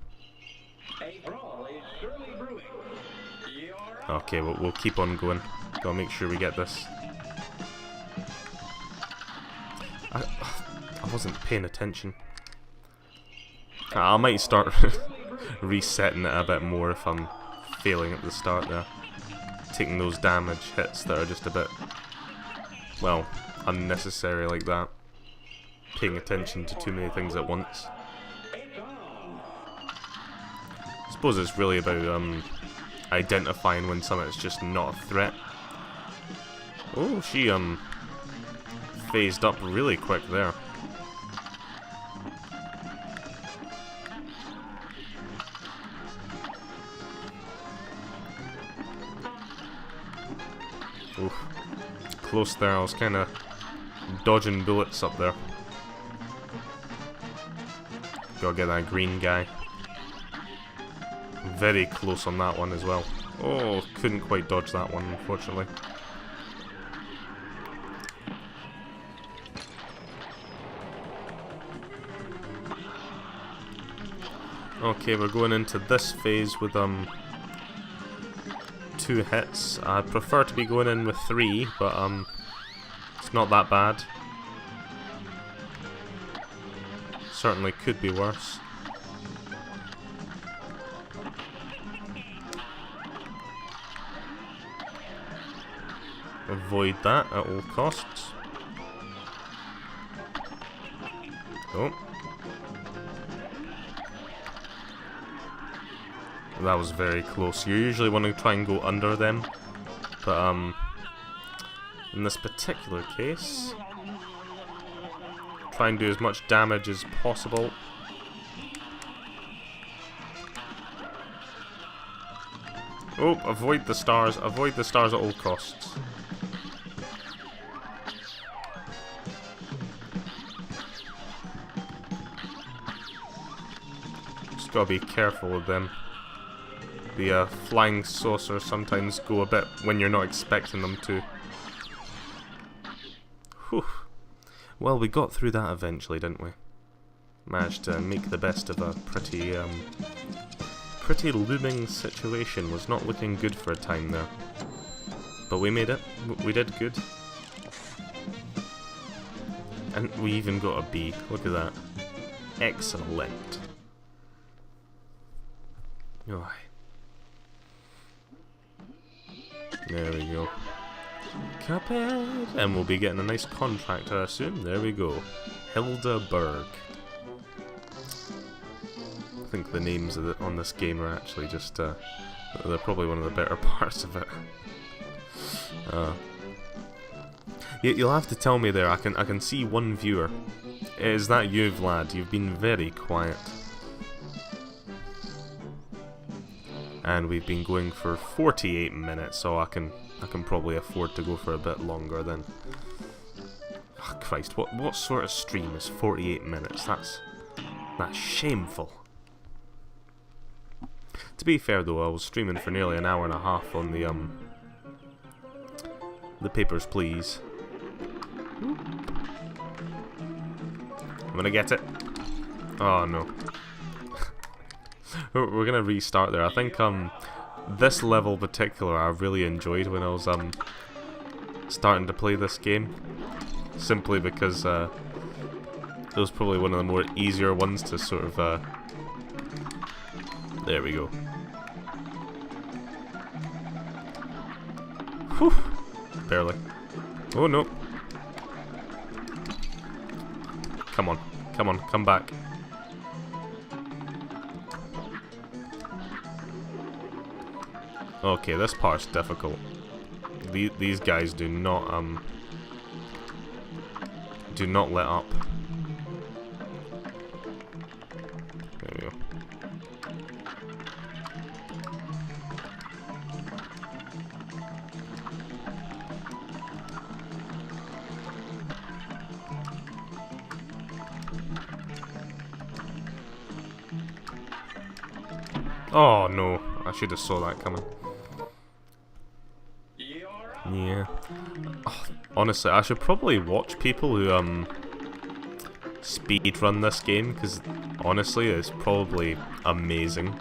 Okay, we'll keep on going. Gotta make sure we get this. I wasn't paying attention. I might start resetting it a bit more if I'm failing at the start there. taking those damage hits that are just a bit, well, unnecessary like that. Paying attention to too many things at once. I suppose it's really about identifying when something's just not a threat. Oh, she phased up really quick there. Oof. Close there, I was kind of dodging bullets up there. Gotta get that green guy. Very close on that one as well. Oh, couldn't quite dodge that one, unfortunately. Okay, we're going into this phase with 2 hits. I prefer to be going in with 3, but it's not that bad. Certainly could be worse. Avoid that at all costs. Oh. That was very close. You usually want to try and go under them, but in this particular case, try and do as much damage as possible. Oh, avoid the stars at all costs. Just gotta be careful with them. The flying saucers sometimes go a bit when you're not expecting them to. Whew. Well, we got through that eventually, didn't we? Managed to make the best of a pretty looming situation. Was not looking good for a time there. But we made it. We did good. And we even got a B. Look at that. Excellent. Oh. There we go. Cuphead! And we'll be getting a nice contract, I assume. There we go. Hildeberg. I think the names on this game are actually just, they're probably one of the better parts of it. You'll have to tell me there, I can see one viewer. Is that you, Vlad? You've been very quiet. And we've been going for 48 minutes, so I can probably afford to go for a bit longer then. Oh, Christ, what sort of stream is 48 minutes? That's shameful. To be fair though, I was streaming for nearly an hour and a half on the Papers, Please. I'm gonna get it. Oh no. We're gonna restart there. I think this level in particular I really enjoyed when I was starting to play this game, simply because it was probably one of the more easier ones to sort of there we go. Whew. Barely. Oh no. Come on, come back. Okay, this part's difficult. These guys do not let up. There we go. Oh no, I should have saw that coming. Yeah. Oh, honestly, I should probably watch people who speedrun this game, because honestly, it's probably amazing.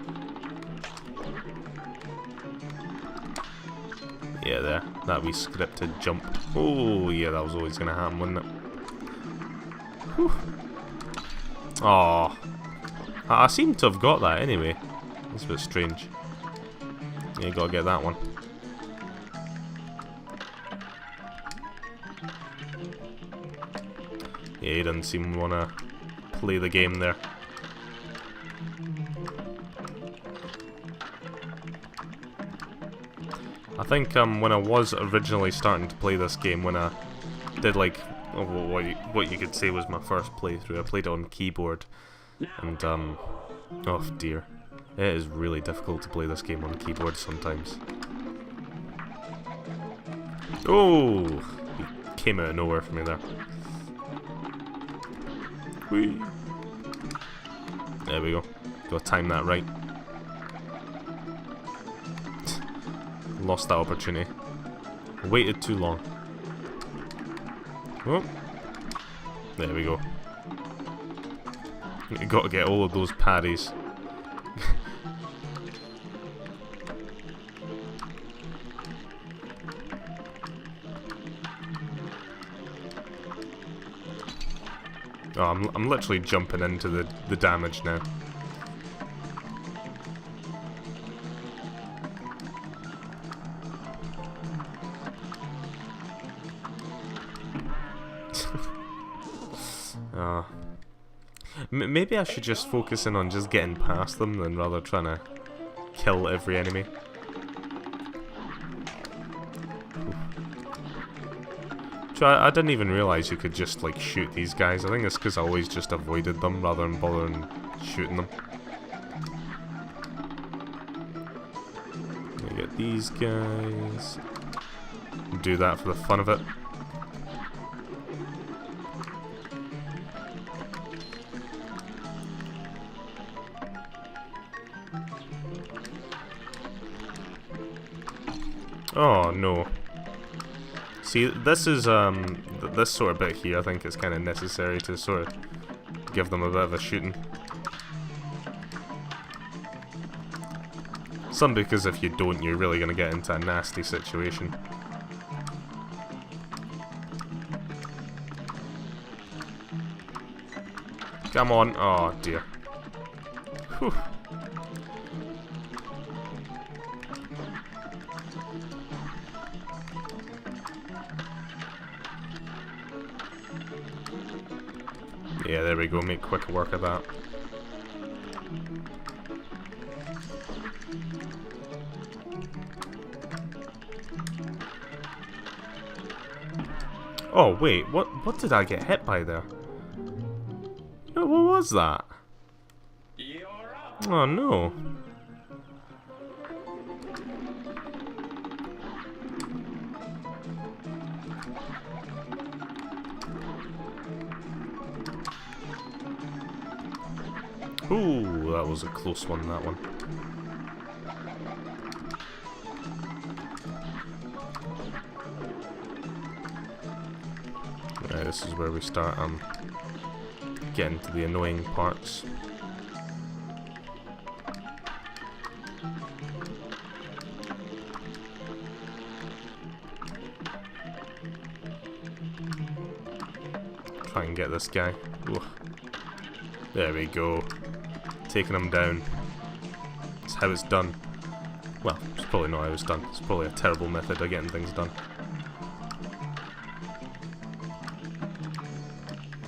Yeah, there. That wee scripted jump. Oh, yeah, that was always going to happen, wasn't it? Whew. Oh, I seem to have got that anyway. That's a bit strange. Yeah, you gotta get that one. He doesn't seem to wanna play the game there. I think when I was originally starting to play this game, when I did like what you could say was my first playthrough, I played it on keyboard, and oh dear, it is really difficult to play this game on keyboard sometimes. Oh, he came out of nowhere for me there. Whee. There we go. Gotta time that right. Lost that opportunity. Waited too long. Oh. There we go. You gotta get all of those paddies. Oh, I'm literally jumping into the damage now. Maybe I should just focus in on just getting past them than rather trying to kill every enemy. I didn't even realize you could just like shoot these guys. I think it's because I always just avoided them rather than bothering shooting them. Let me get these guys. Do that for the fun of it. Oh no. See, this is this sort of bit here I think is kind of necessary to sort of give them a bit of a shooting. Some because if you don't, you're really going to get into a nasty situation. Come on. Oh dear. Whew. Yeah, there we go, make quick work of that. Oh wait, what did I get hit by there? No, what was that? Oh no. Ooh, that was a close one, that one. Right, this is where we start getting to the annoying parts. Try and get this guy. Ooh. There we go. Taking him down. That's how it's done. Well, it's probably not how it's done. It's probably a terrible method of getting things done.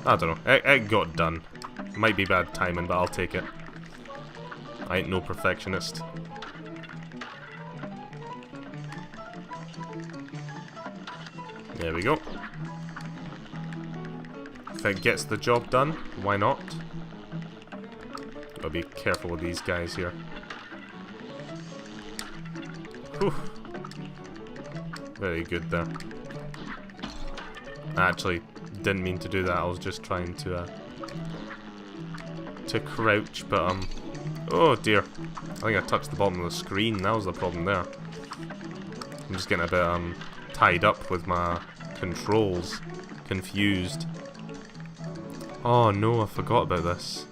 I don't know. It got done. Might be bad timing, but I'll take it. I ain't no perfectionist. There we go. If it gets the job done, why not? Gotta be careful with these guys here. Whew. Very good there. I actually didn't mean to do that. I was just trying to crouch, but oh dear. I think I touched the bottom of the screen. That was the problem there. I'm just getting a bit tied up with my controls. Confused. Oh no, I forgot about this.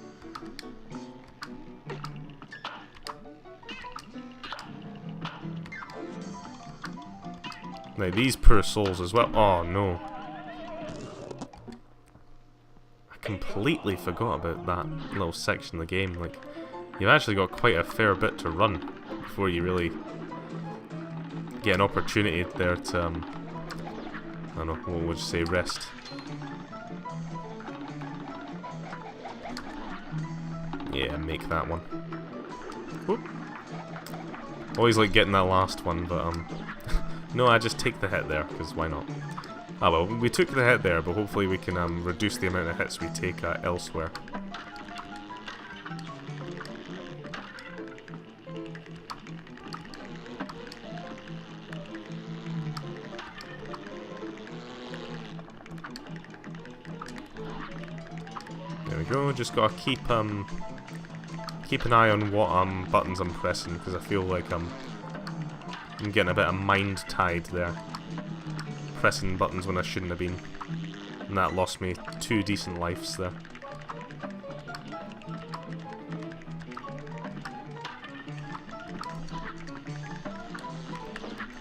Now these poor souls as well. Oh no. I completely forgot about that little section of the game. Like, you've actually got quite a fair bit to run before you really get an opportunity there to, I don't know, what would you say, rest. Yeah, make that one. Whoop. Always like getting that last one, but no, I just take the hit there, because why not? Ah well, we took the hit there, but hopefully we can reduce the amount of hits we take elsewhere. There we go, just gotta keep an eye on what buttons I'm pressing, because I feel like I'm getting a bit of mind tied there. Pressing buttons when I shouldn't have been. And that lost me 2 decent lives there.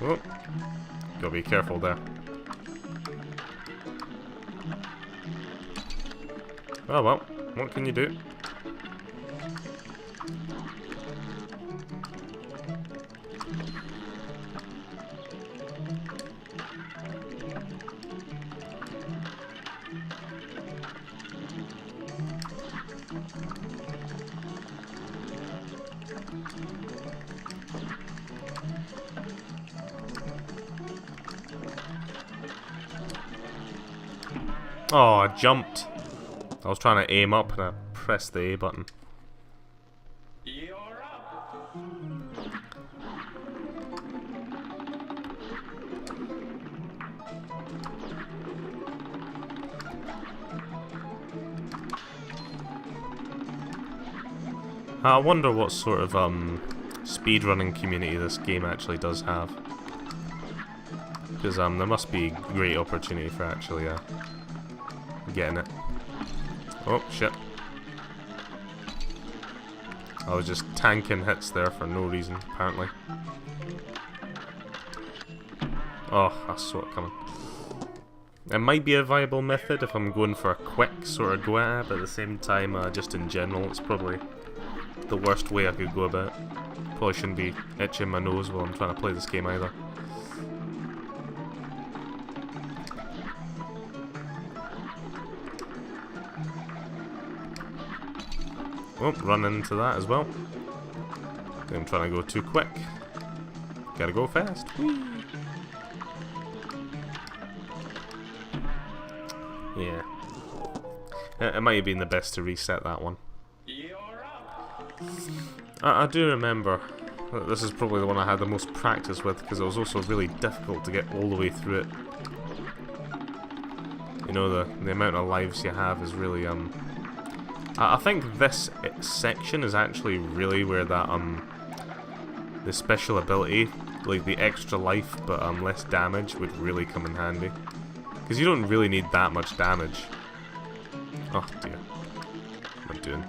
Oh, gotta be careful there. Oh well, what can you do? Oh, I jumped. I was trying to aim up and I pressed the A button. You're up. I wonder what sort of speedrunning community this game actually does have. Because there must be great opportunity for actually getting it. Oh shit. I was just tanking hits there for no reason, apparently. Oh, I saw it coming. It might be a viable method if I'm going for a quick sort of go at it, but at the same time, just in general, it's probably the worst way I could go about it. Probably shouldn't be itching my nose while I'm trying to play this game either. Oh, run into that as well. I'm trying to go too quick. Gotta go fast. Whee! Yeah. It might have been the best to reset that one. You're up. I do remember that this is probably the one I had the most practice with, because it was also really difficult to get all the way through it. You know, the amount of lives you have is really I think this section is actually really where that the special ability, like the extra life but less damage, would really come in handy. Because you don't really need that much damage. Oh dear. What am I doing?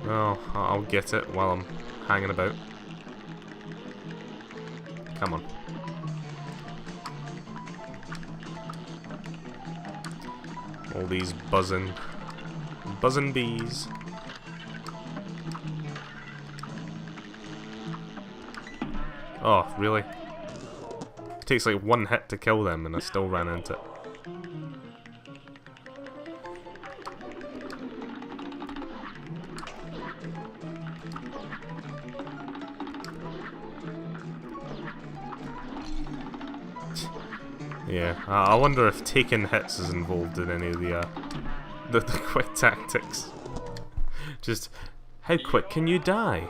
Oh, I'll get it while I'm hanging about. Come on. All these buzzing bees. Oh, really? It takes like one hit to kill them and I still ran into it. Yeah, I wonder if taking hits is involved in any of the quick tactics. Just, how quick can you die?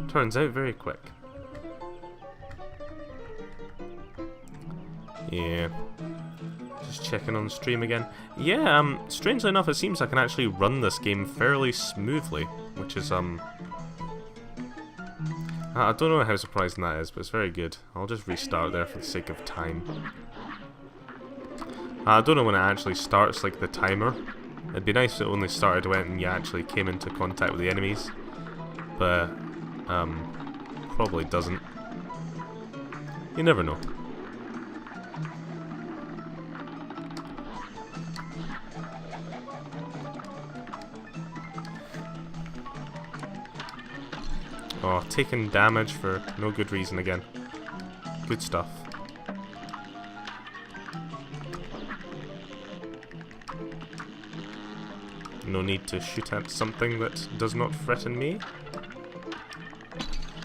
Turns out very quick. Yeah. Just checking on stream again. Yeah, strangely enough, it seems I can actually run this game fairly smoothly, which is, I don't know how surprising that is, but it's very good. I'll just restart there for the sake of time. I don't know when it actually starts, like the timer. It'd be nice if it only started when you actually came into contact with the enemies, but probably doesn't. You never know. Oh, taking damage for no good reason again. Good stuff. No need to shoot at something that does not threaten me.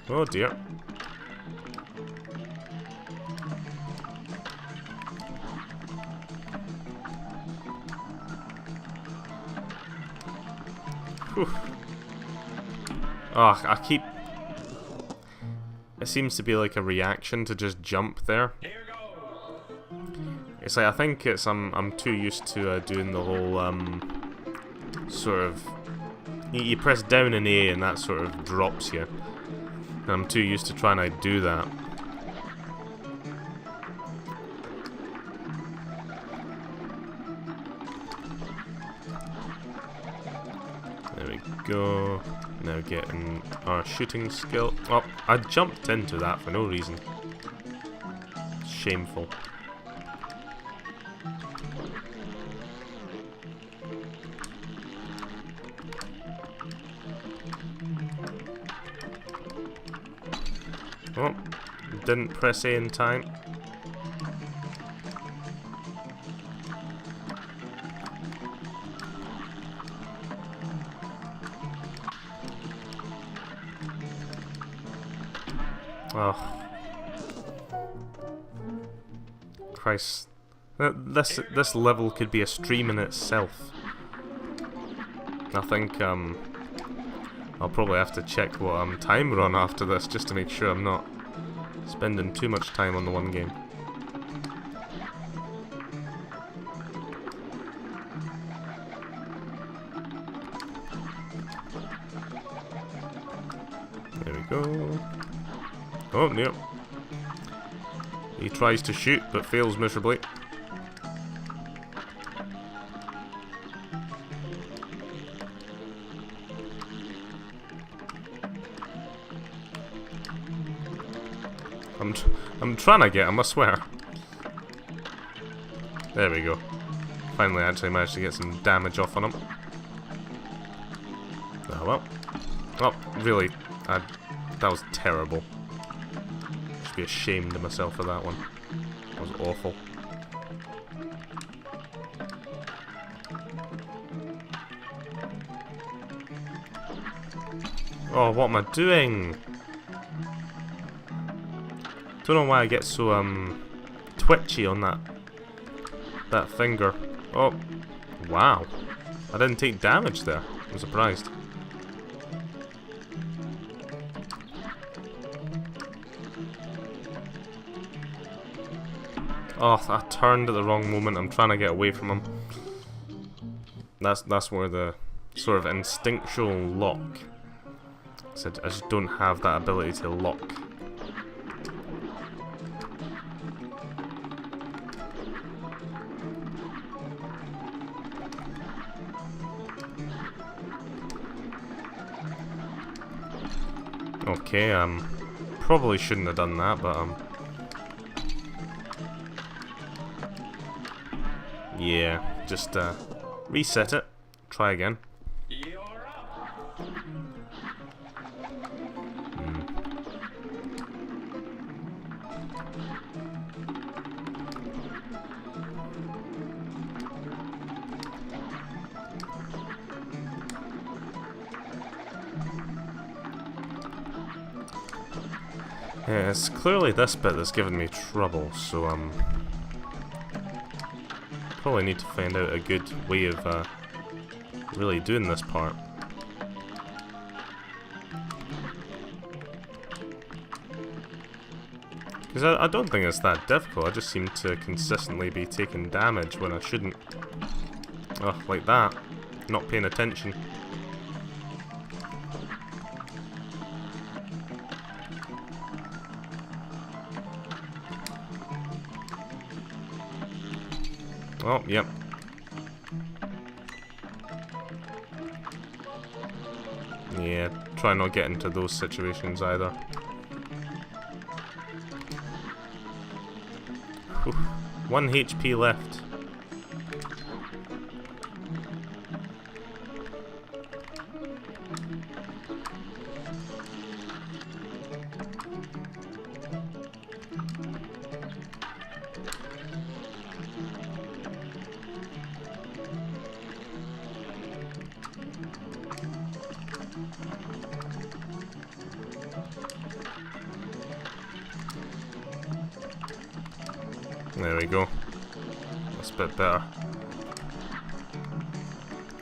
Oh dear. Whew. Oh, I keep... It seems to be like a reaction to just jump there. Here goes. It's like, I think it's, I'm too used to doing the whole, sort of... You press down an A and that sort of drops you. And I'm too used to trying to do that. There we go. Now getting our shooting skill. Oh, I jumped into that for no reason. Shameful. Oh, didn't press A in time. Oh. Christ. This level could be a stream in itself. I think, I'll probably have to check what time we're on after this, just to make sure I'm not spending too much time on the one game. There we go. Oh, no. He tries to shoot, but fails miserably. I'm trying to get him, I swear. There we go. Finally actually managed to get some damage off on him. Oh well. Oh, really? That was terrible. Should be ashamed of myself for that one. That was awful. Oh, what am I doing? Don't know why I get so twitchy on that finger. Oh, wow! I didn't take damage there. I'm surprised. Oh, I turned at the wrong moment. I'm trying to get away from him. That's where the sort of instinctual lock. So I just don't have that ability to lock. Okay, probably shouldn't have done that, but yeah, just reset it, try again. You're up. Yeah, it's clearly this bit that's giving me trouble, so probably need to find out a good way of really doing this part. Because I don't think it's that difficult, I just seem to consistently be taking damage when I shouldn't. Oh, like that. Not paying attention. Oh, yep. Yeah, try not get into those situations either. Whew. 1 HP left. There we go. That's a bit better.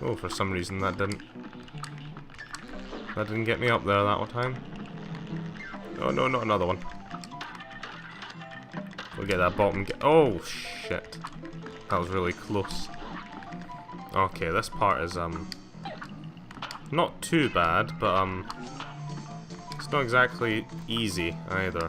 Oh, for some reason that didn't get me up there that one time. Oh no, not another one. We'll get that bottom. Oh shit, that was really close. Okay, this part is not too bad, but it's not exactly easy either.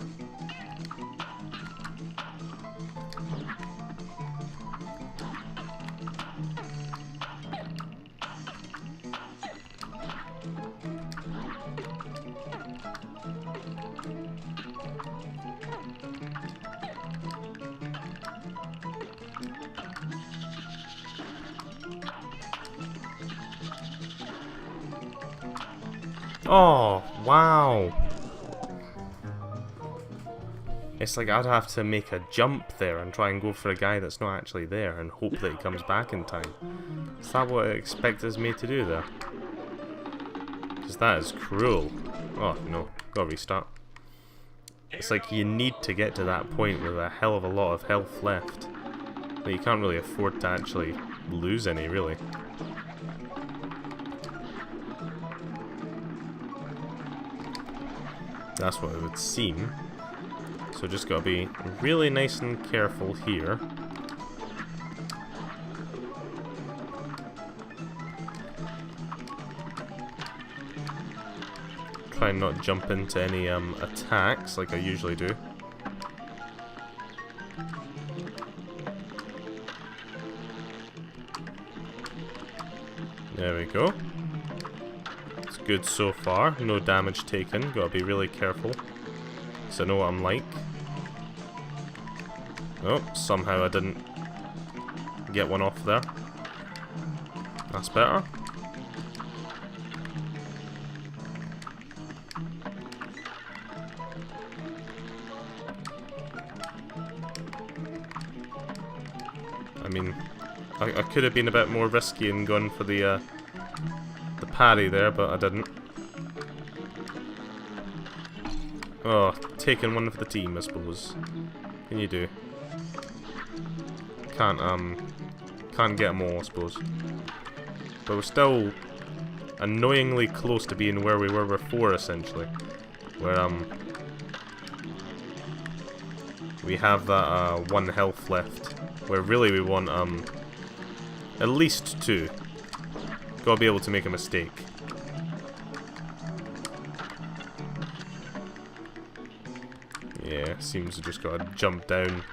Oh, wow. It's like I'd have to make a jump there and try and go for a guy that's not actually there and hope that he comes back in time. Is that what it expects me to do there? Because that is cruel. Oh, no. Gotta restart. It's like you need to get to that point with a hell of a lot of health left. But you can't really afford to actually lose any, really. That's what it would seem. So just gotta be really nice and careful here. Try and not jump into any attacks like I usually do. There we go. It's good so far. No damage taken. Gotta be really careful. So I know what I'm like. Oh, somehow I didn't get one off there. That's better. I mean, I could have been a bit more risky and gone for the parry there, but I didn't. Oh, taking one for the team, I suppose. What can you do? Can't get them all, I suppose. But we're still annoyingly close to being where we were before, essentially. Where we have that 1 health left. Where really we want at least 2. Gotta be able to make a mistake. Yeah, seems to just gotta jump down.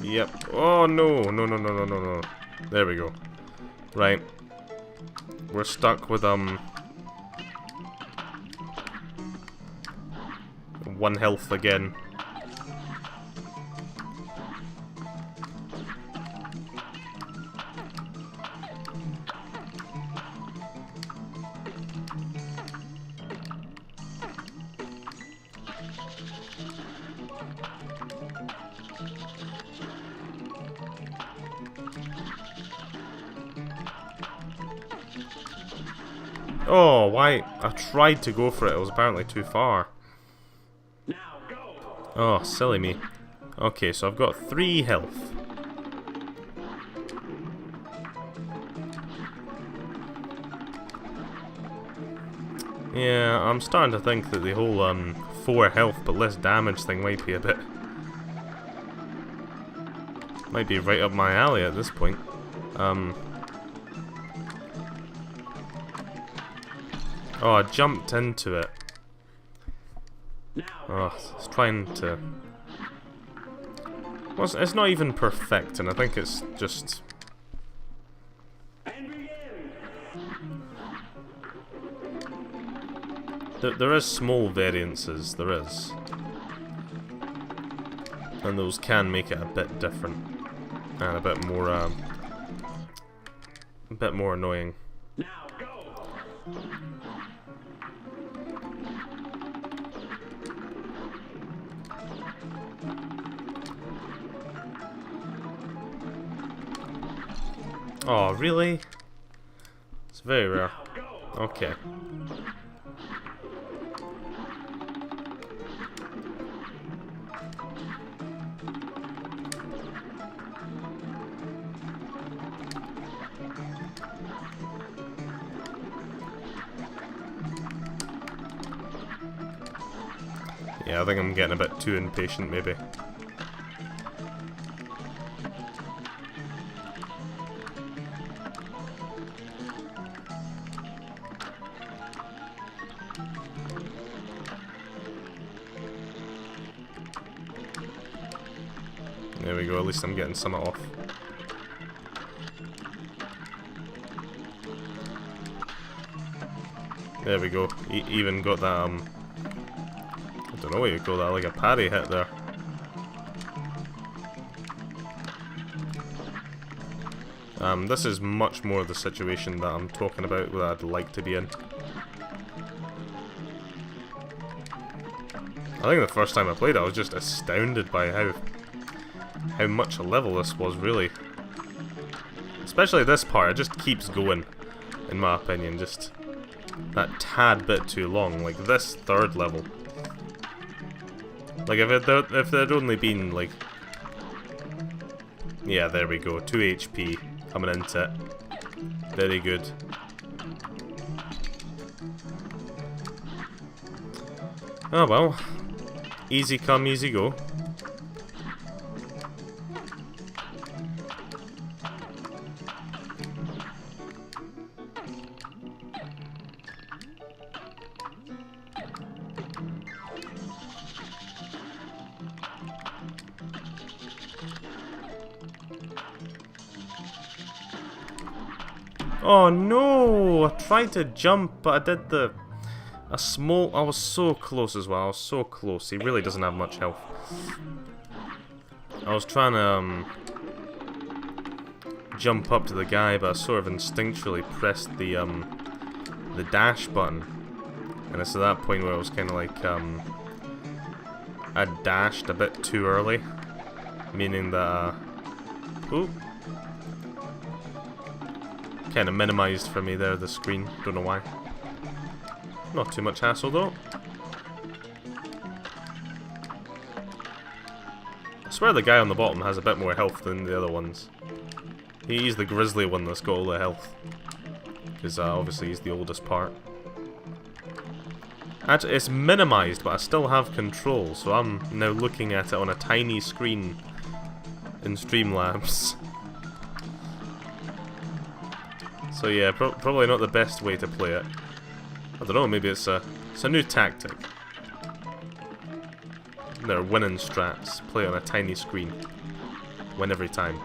Yep. Oh no, no, no, no, no, no, no. There we go. Right. We're stuck with 1 health again. Oh, why? I tried to go for it. It was apparently too far. Now go. Oh, silly me. Okay, so I've got 3 health. Yeah, I'm starting to think that the whole 4 health but less damage thing might be a bit... might be right up my alley at this point. Oh, I jumped into it. Oh, it's trying to... Well, it's not even perfect, and I think it's just... And begin. There is small variances, there is. And those can make it a bit different. And a bit more annoying. Now go. Oh, really? It's very rare. Okay. Yeah, I think I'm getting a bit too impatient, maybe. There we go, at least I'm getting some off. There we go. Even got that, I don't know what you call that, like a parry hit there. This is much more the situation that I'm talking about that I'd like to be in. I think the first time I played it, I was just astounded by how much a level this was, really. Especially this part, it just keeps going, in my opinion, just that tad bit too long. Like this third level. Like if there'd only been like, yeah, there we go, 2 HP coming into it. Very good. Oh well, easy come, easy go. Oh no! I tried to jump, but I did I was so close as well. I was so close. He really doesn't have much health. I was trying to jump up to the guy, but I sort of instinctually pressed the dash button, and it's at that point where I was kind of like I dashed a bit too early, meaning that ooh. Kind of minimized for me there, the screen. Don't know why. Not too much hassle though. I swear the guy on the bottom has a bit more health than the other ones. He's the grizzly one that's got all the health. Because obviously he's the oldest part. Actually, it's minimized, but I still have control, so I'm now looking at it on a tiny screen in Streamlabs. So yeah, probably not the best way to play it. I don't know, maybe it's a new tactic. They're winning strats. Play on a tiny screen. Win every time.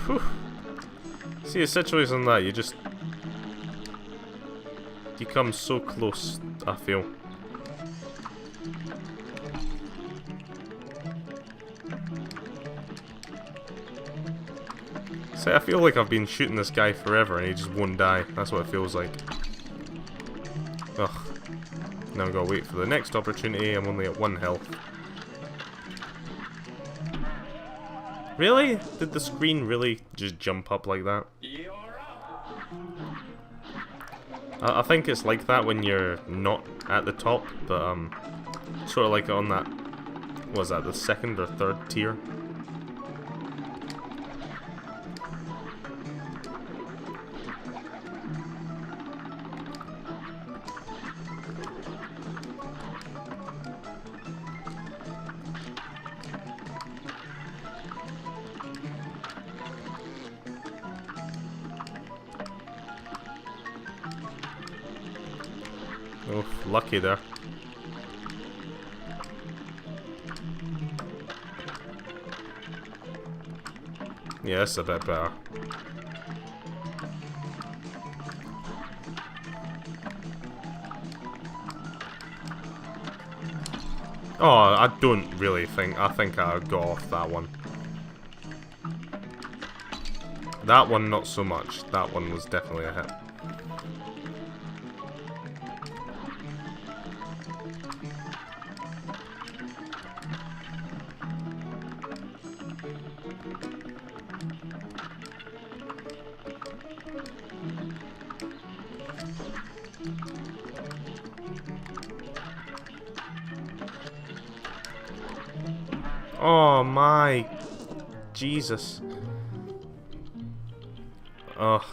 Whew. See, a situation like that, you come so close, I feel. See, I feel like I've been shooting this guy forever and he just won't die. That's what it feels like. Ugh. Now I've got to wait for the next opportunity. I'm only at 1 health. Really? Did the screen really just jump up like that? I think it's like that when you're not at the top, but sort of like on that, what was that, the 2nd or 3rd tier? Oh, lucky there. Yeah, that's a bit better. Oh, I don't really think. I think I got off that one. That one, not so much. That one was definitely a hit. Oh my Jesus. Ugh.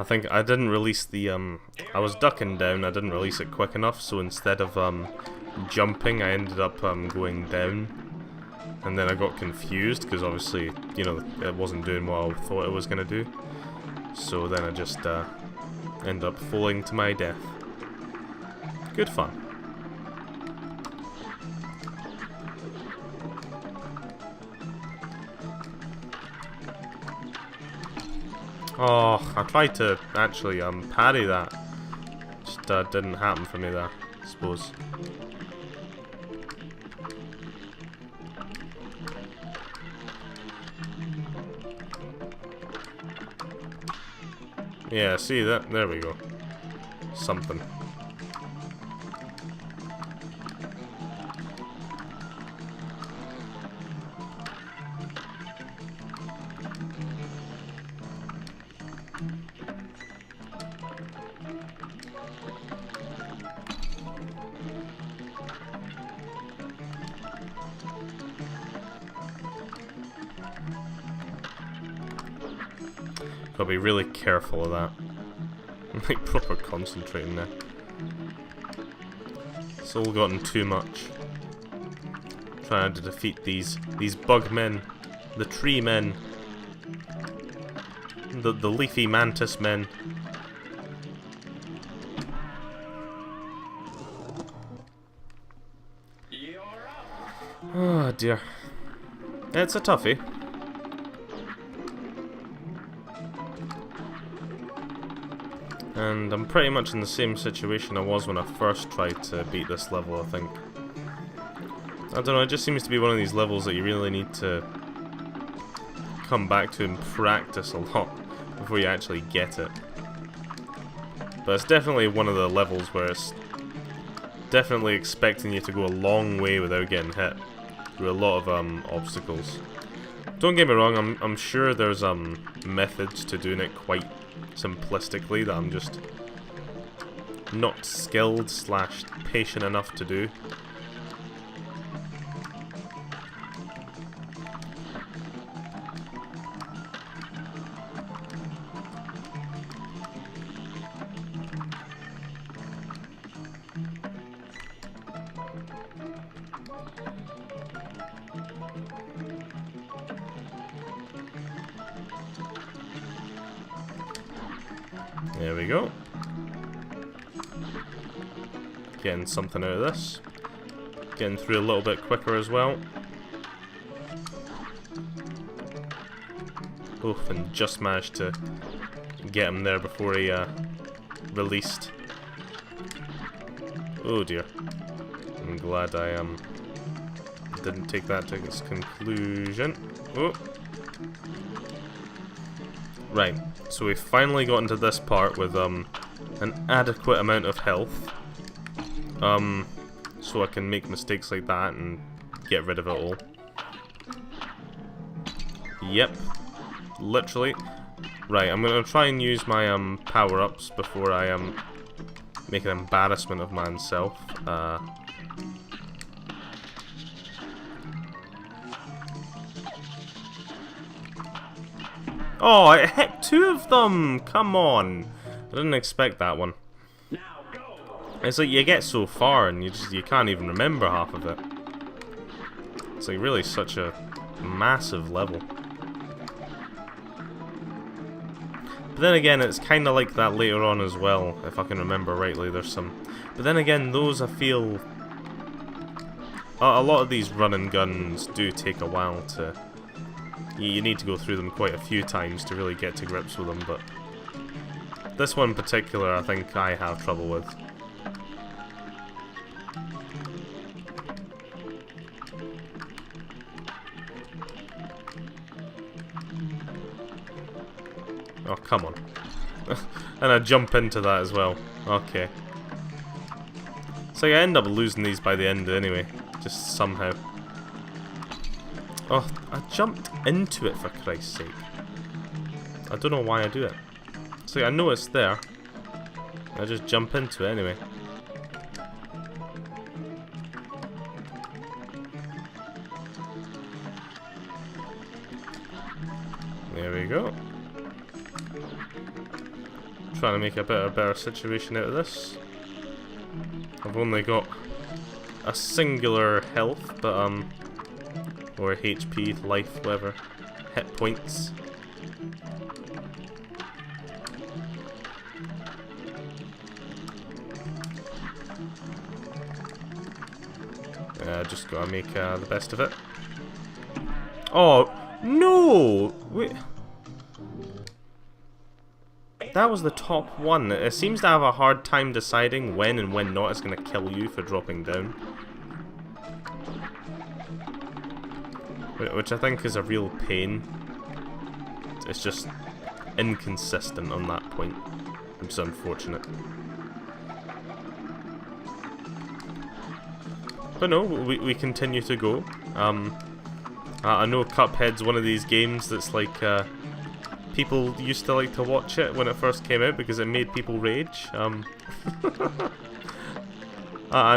I think I didn't release the, I was ducking down, I didn't release it quick enough, so instead of, jumping, I ended up, going down. And then I got confused, because obviously, you know, it wasn't doing what I thought it was going to do. So then I just, ended up falling to my death. Good fun. Oh, I tried to actually parry that. Just didn't happen for me there, I suppose. Yeah, see that? There we go. Something. Gotta be really careful of that. I'm like proper concentrating there. It's all gotten too much. Trying to defeat these bug men, the tree men, the leafy mantis men. Oh dear. It's a toughie. And I'm pretty much in the same situation I was when I first tried to beat this level, I think. I don't know, it just seems to be one of these levels that you really need to come back to and practice a lot before you actually get it. But it's definitely one of the levels where it's definitely expecting you to go a long way without getting hit through a lot of obstacles. Don't get me wrong, I'm sure there's methods to doing it quite simplistically that I'm just not skilled / patient enough to do. There we go. Getting something out of this. Getting through a little bit quicker as well. Oof, and just managed to get him there before he released. Oh dear. I'm glad I didn't take that to its conclusion. Oh. Right, so we've finally gotten to this part with an adequate amount of health. So I can make mistakes like that and get rid of it all. Yep. Literally. Right, I'm gonna try and use my power-ups before I make an embarrassment of myself. Oh, I hit 2 of them! Come on! I didn't expect that one. Now go. It's like you get so far and you can't even remember half of it. It's like really such a massive level. But then again, it's kind of like that later on as well, if I can remember rightly. There's some... But then again, those I feel... A lot of these run and guns do take a while to... You need to go through them quite a few times to really get to grips with them, but... This one in particular, I think I have trouble with. Oh, come on. And I jump into that as well. Okay. So I end up losing these by the end anyway, just somehow. Oh, I jumped into it for Christ's sake. I don't know why I do it. So I know it's there. I just jump into it anyway. There we go. trying to make a bit of a better situation out of this. I've only got a singular health, but or HP, life, whatever, hit points. Just gotta make the best of it. Oh no! Wait. That was the top one. It seems to have a hard time deciding when and when not it's going to kill you for dropping down. Which I think is a real pain. It's just inconsistent on that point. It's unfortunate. But no, we continue to go. I know Cuphead's one of these games that's like... people used to like to watch it when it first came out because it made people rage. I'm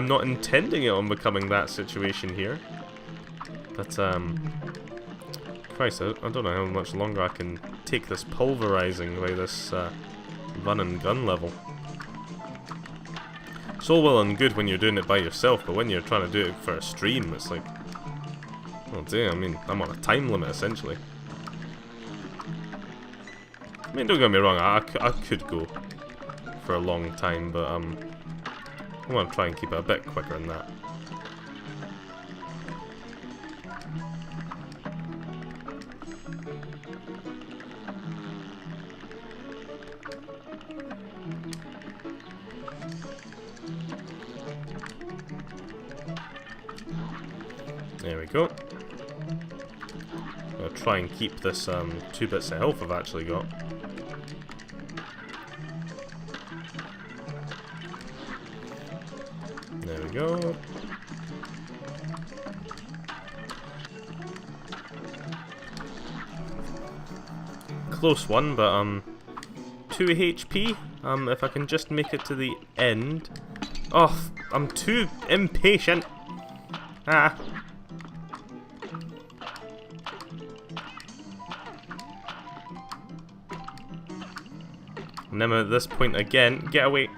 not intending it on becoming that situation here. But, Christ, I don't know how much longer I can take this pulverizing by this run and gun level. It's all well and good when you're doing it by yourself, but when you're trying to do it for a stream, it's like... Oh dear, I mean, I'm on a time limit essentially. I mean, don't get me wrong, I could go for a long time, but I want to try and keep it a bit quicker than that. There we go. I'll try and keep this 2 bits of health I've actually got. There we go. Close one, but 2 HP. If I can just make it to the end. Oh, I'm too impatient. Ah. And then at this point again, get away.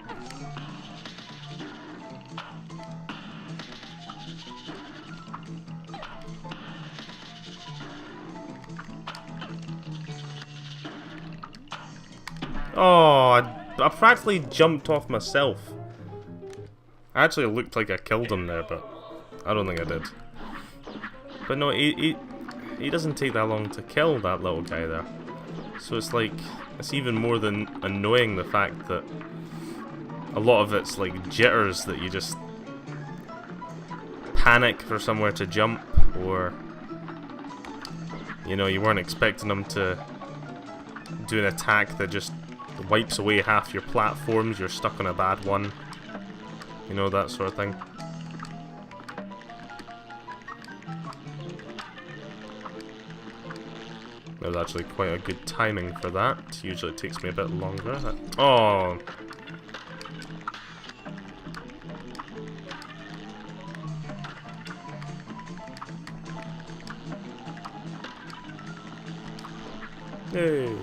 Oh, I practically jumped off myself. Actually, it looked like I killed him there, but I don't think I did. But no, he doesn't take that long to kill that little guy there. So it's like, it's even more than annoying the fact that a lot of it's like jitters that you just panic for somewhere to jump, or you know, you weren't expecting them to do an attack that just wipes away half your platforms, you're stuck on a bad one. You know, that sort of thing. That was actually quite a good timing for that. Usually it takes me a bit longer. Oh! Yay!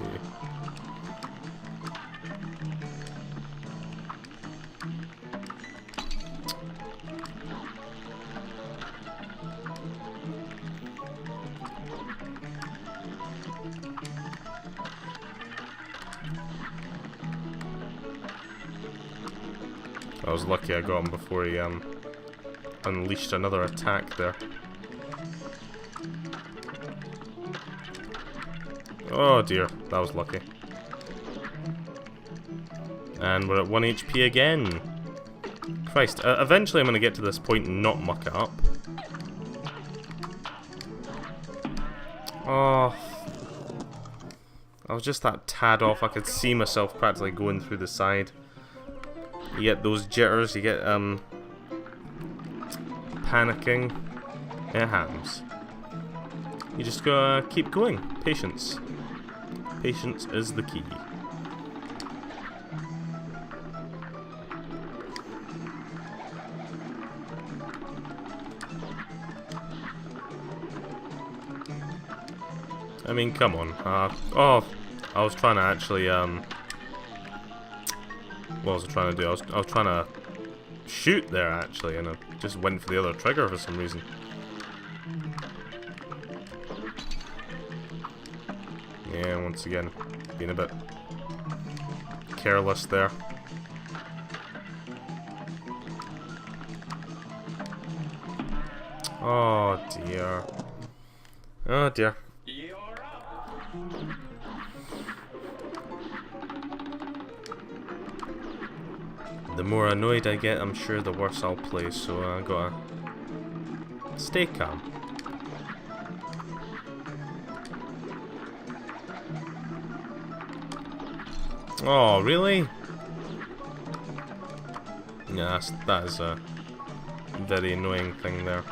I was lucky I got him before he unleashed another attack there. Oh dear, that was lucky. And we're at 1 HP again. Christ, eventually I'm going to get to this point and not muck it up. Oh, I was just that tad off. I could see myself practically going through the side. You get those jitters, you get panicking. It happens. You just gotta keep going. Patience. Patience is the key. I mean, come on. Oh, I was trying to actually What was I trying to do? I was trying to shoot there, actually, and I just went for the other trigger for some reason. Yeah, once again, being a bit careless there. Oh dear. Oh dear. You're up. The more annoyed I get, I'm sure the worse I'll play, so I gotta stay calm. Oh, really? Yeah, that is a very annoying thing there.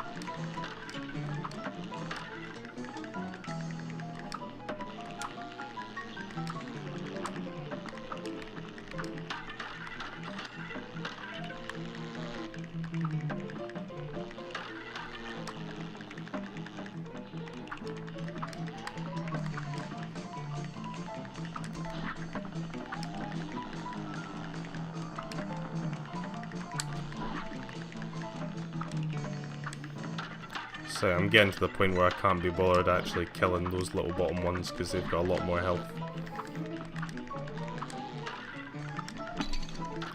So I'm getting to the point where I can't be bothered actually killing those little bottom ones because they've got a lot more health.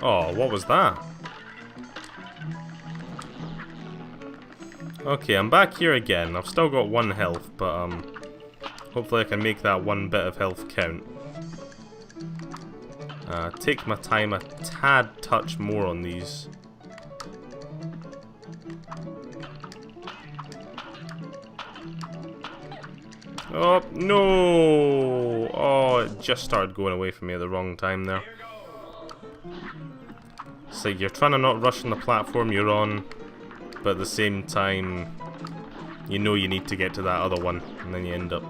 Oh, what was that? Okay, I'm back here again. I've still got 1 health, but hopefully I can make that 1 bit of health count. Take my time a tad touch more on these. Oh, no! Oh, it just started going away from me at the wrong time there. So you're trying to not rush on the platform you're on, but at the same time, you know you need to get to that other one, and then you end up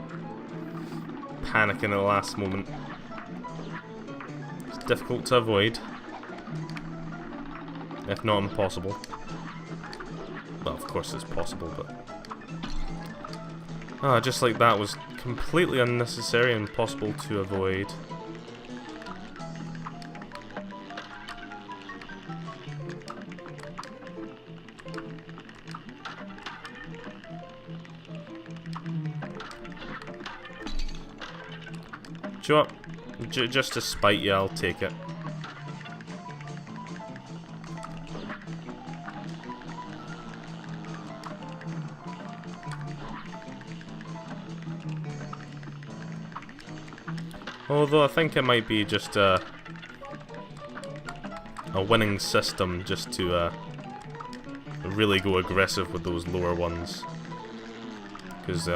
panicking at the last moment. It's difficult to avoid, if not impossible. Well, of course it's possible, but... Ah, just like that was completely unnecessary and impossible to avoid. Do you know what? Just to spite you, I'll take it. Although I think it might be just a winning system just to really go aggressive with those lower ones. Because,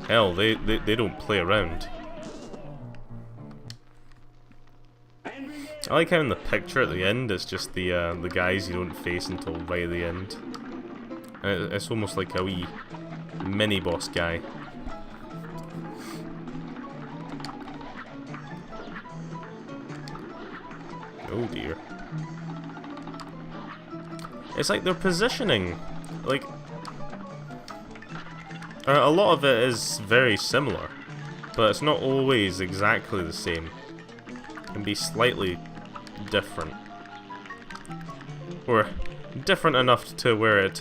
hell, they don't play around. I like how in the picture at the end it's just the guys you don't face until right at the end. And it's almost like a wee mini-boss guy. Oh dear. It's like their positioning, like, a lot of it is very similar, but it's not always exactly the same. It can be slightly different. Or different enough to where it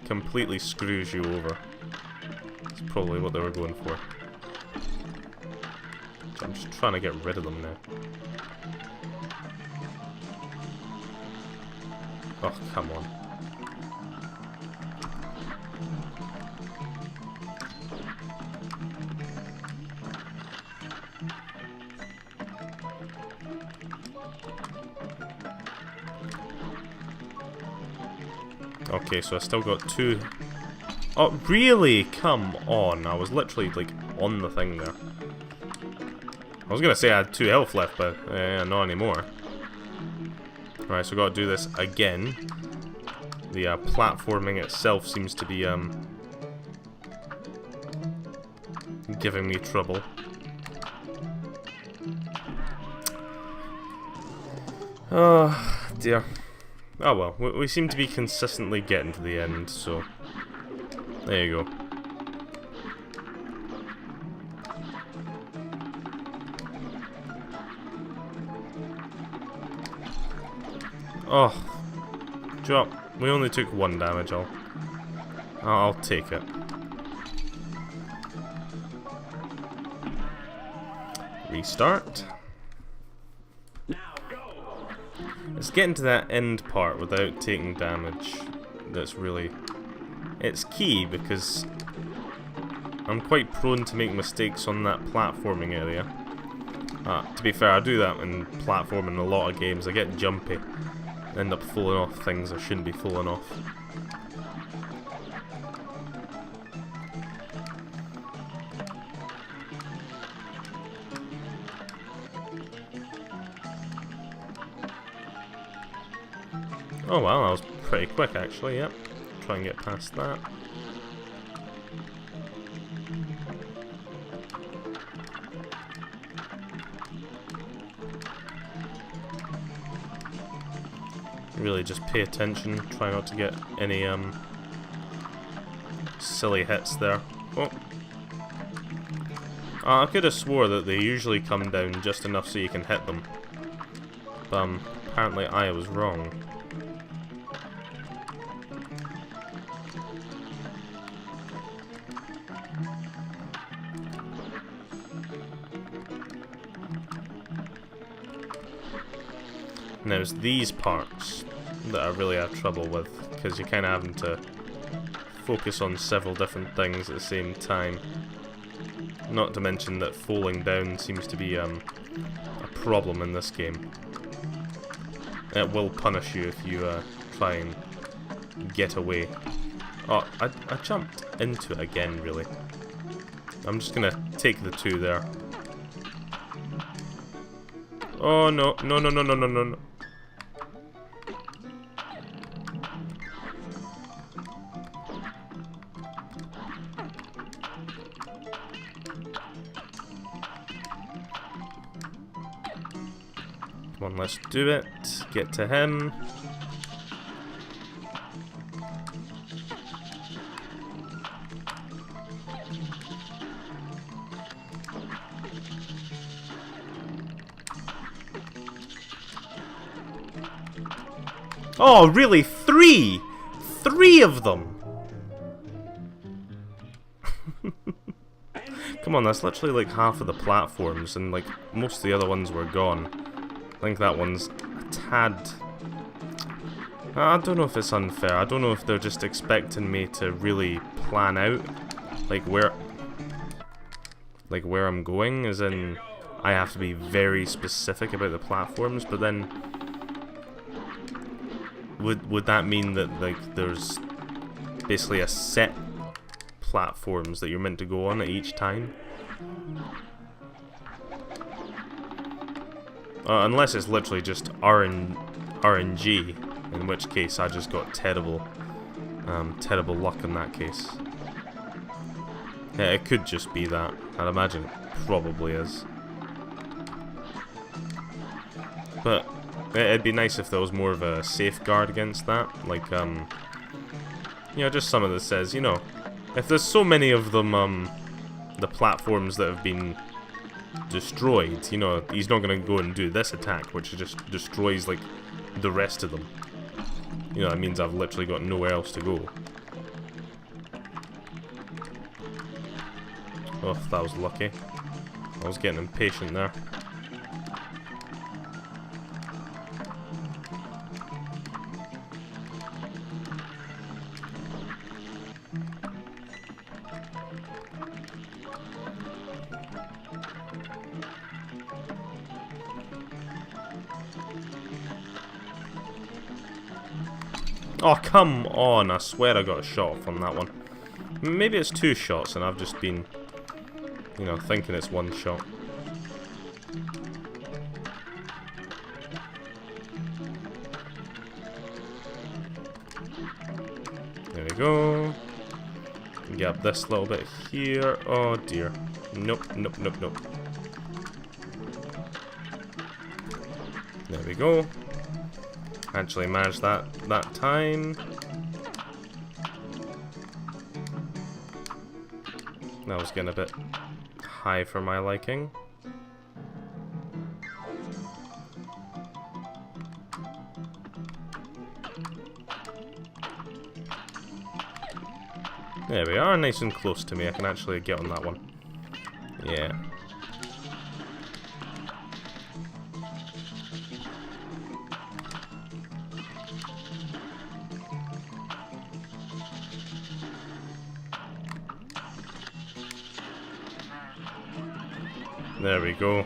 completely screws you over. That's probably what they were going for. I'm just trying to get rid of them now. Oh, come on. Okay, so I still got 2. Oh, really? Come on. I was literally, like, on the thing there. I was gonna say I had 2 health left, but not anymore. Right, so gotta do this again. The platforming itself seems to be giving me trouble. Oh dear. Oh well, we seem to be consistently getting to the end, so there you go. Oh, drop. We only took 1 damage. I'll take it. Restart. Now go. It's getting to that end part without taking damage that's really... It's key because I'm quite prone to make mistakes on that platforming area. To be fair, I do that in platforming a lot of games. I get jumpy. End up falling off things I shouldn't be falling off. Oh well, that was pretty quick actually, yep. Try and get past that. Really just pay attention, try not to get any silly hits there. Oh. I could have swore that they usually come down just enough so you can hit them. Apparently I was wrong. Now it's these parts that I really have trouble with, because you're kind of having to focus on several different things at the same time. Not to mention that falling down seems to be a problem in this game. It will punish you if you try and get away. Oh, I jumped into it again, really. I'm just gonna take the 2 there. Oh no, no, no, no, no, no, no, no. Come on, let's do it. Get to him. Oh, really? 3? 3 of them? Come on, that's literally like half of the platforms, and like most of the other ones were gone. I think that one's a tad... I don't know if it's unfair. I don't know if they're just expecting me to really plan out like where I'm going, as in I have to be very specific about the platforms, but then would that mean that like there's basically a set platforms that you're meant to go on at each time? Unless it's literally just RNG, in which case I just got terrible luck in that case. Yeah, it could just be that. I'd imagine it probably is. But it'd be nice if there was more of a safeguard against that. Like, you know, just something that says, you know, if there's so many of them, the platforms that have been destroyed, you know, he's not going to go and do this attack, which just destroys, like, the rest of them. You know, that means I've literally got nowhere else to go. Oh, that was lucky. I was getting impatient there. Oh, come on. I swear I got a shot off on that one. Maybe it's 2 shots and I've just been, you know, thinking it's 1 shot. There we go. Get up this little bit here. Oh dear. Nope, nope, nope, nope. There we go. Actually managed that time. That was getting a bit high for my liking. There we are, nice and close to me. I can actually get on that one. Yeah. There we go.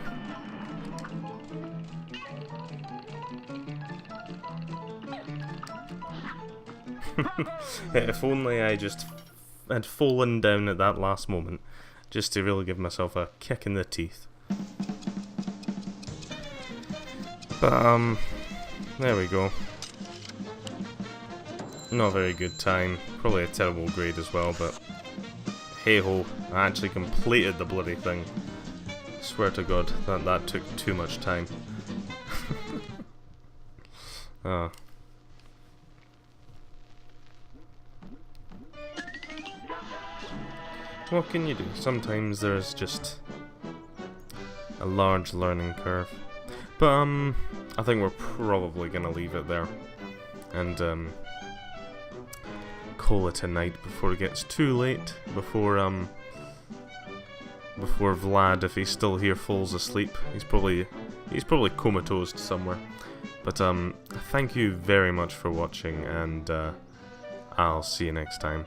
If only I just had fallen down at that last moment, just to really give myself a kick in the teeth. But, there we go. Not a very good time. Probably a terrible grade as well, but hey ho, I actually completed the bloody thing. Swear to God, that took too much time. Ah. What can you do? Sometimes there's just a large learning curve. But, I think we're probably gonna leave it there. And, call it a night before it gets too late. Before Vlad, if he's still here, falls asleep. He's probably comatose somewhere. But, thank you very much for watching, and, I'll see you next time.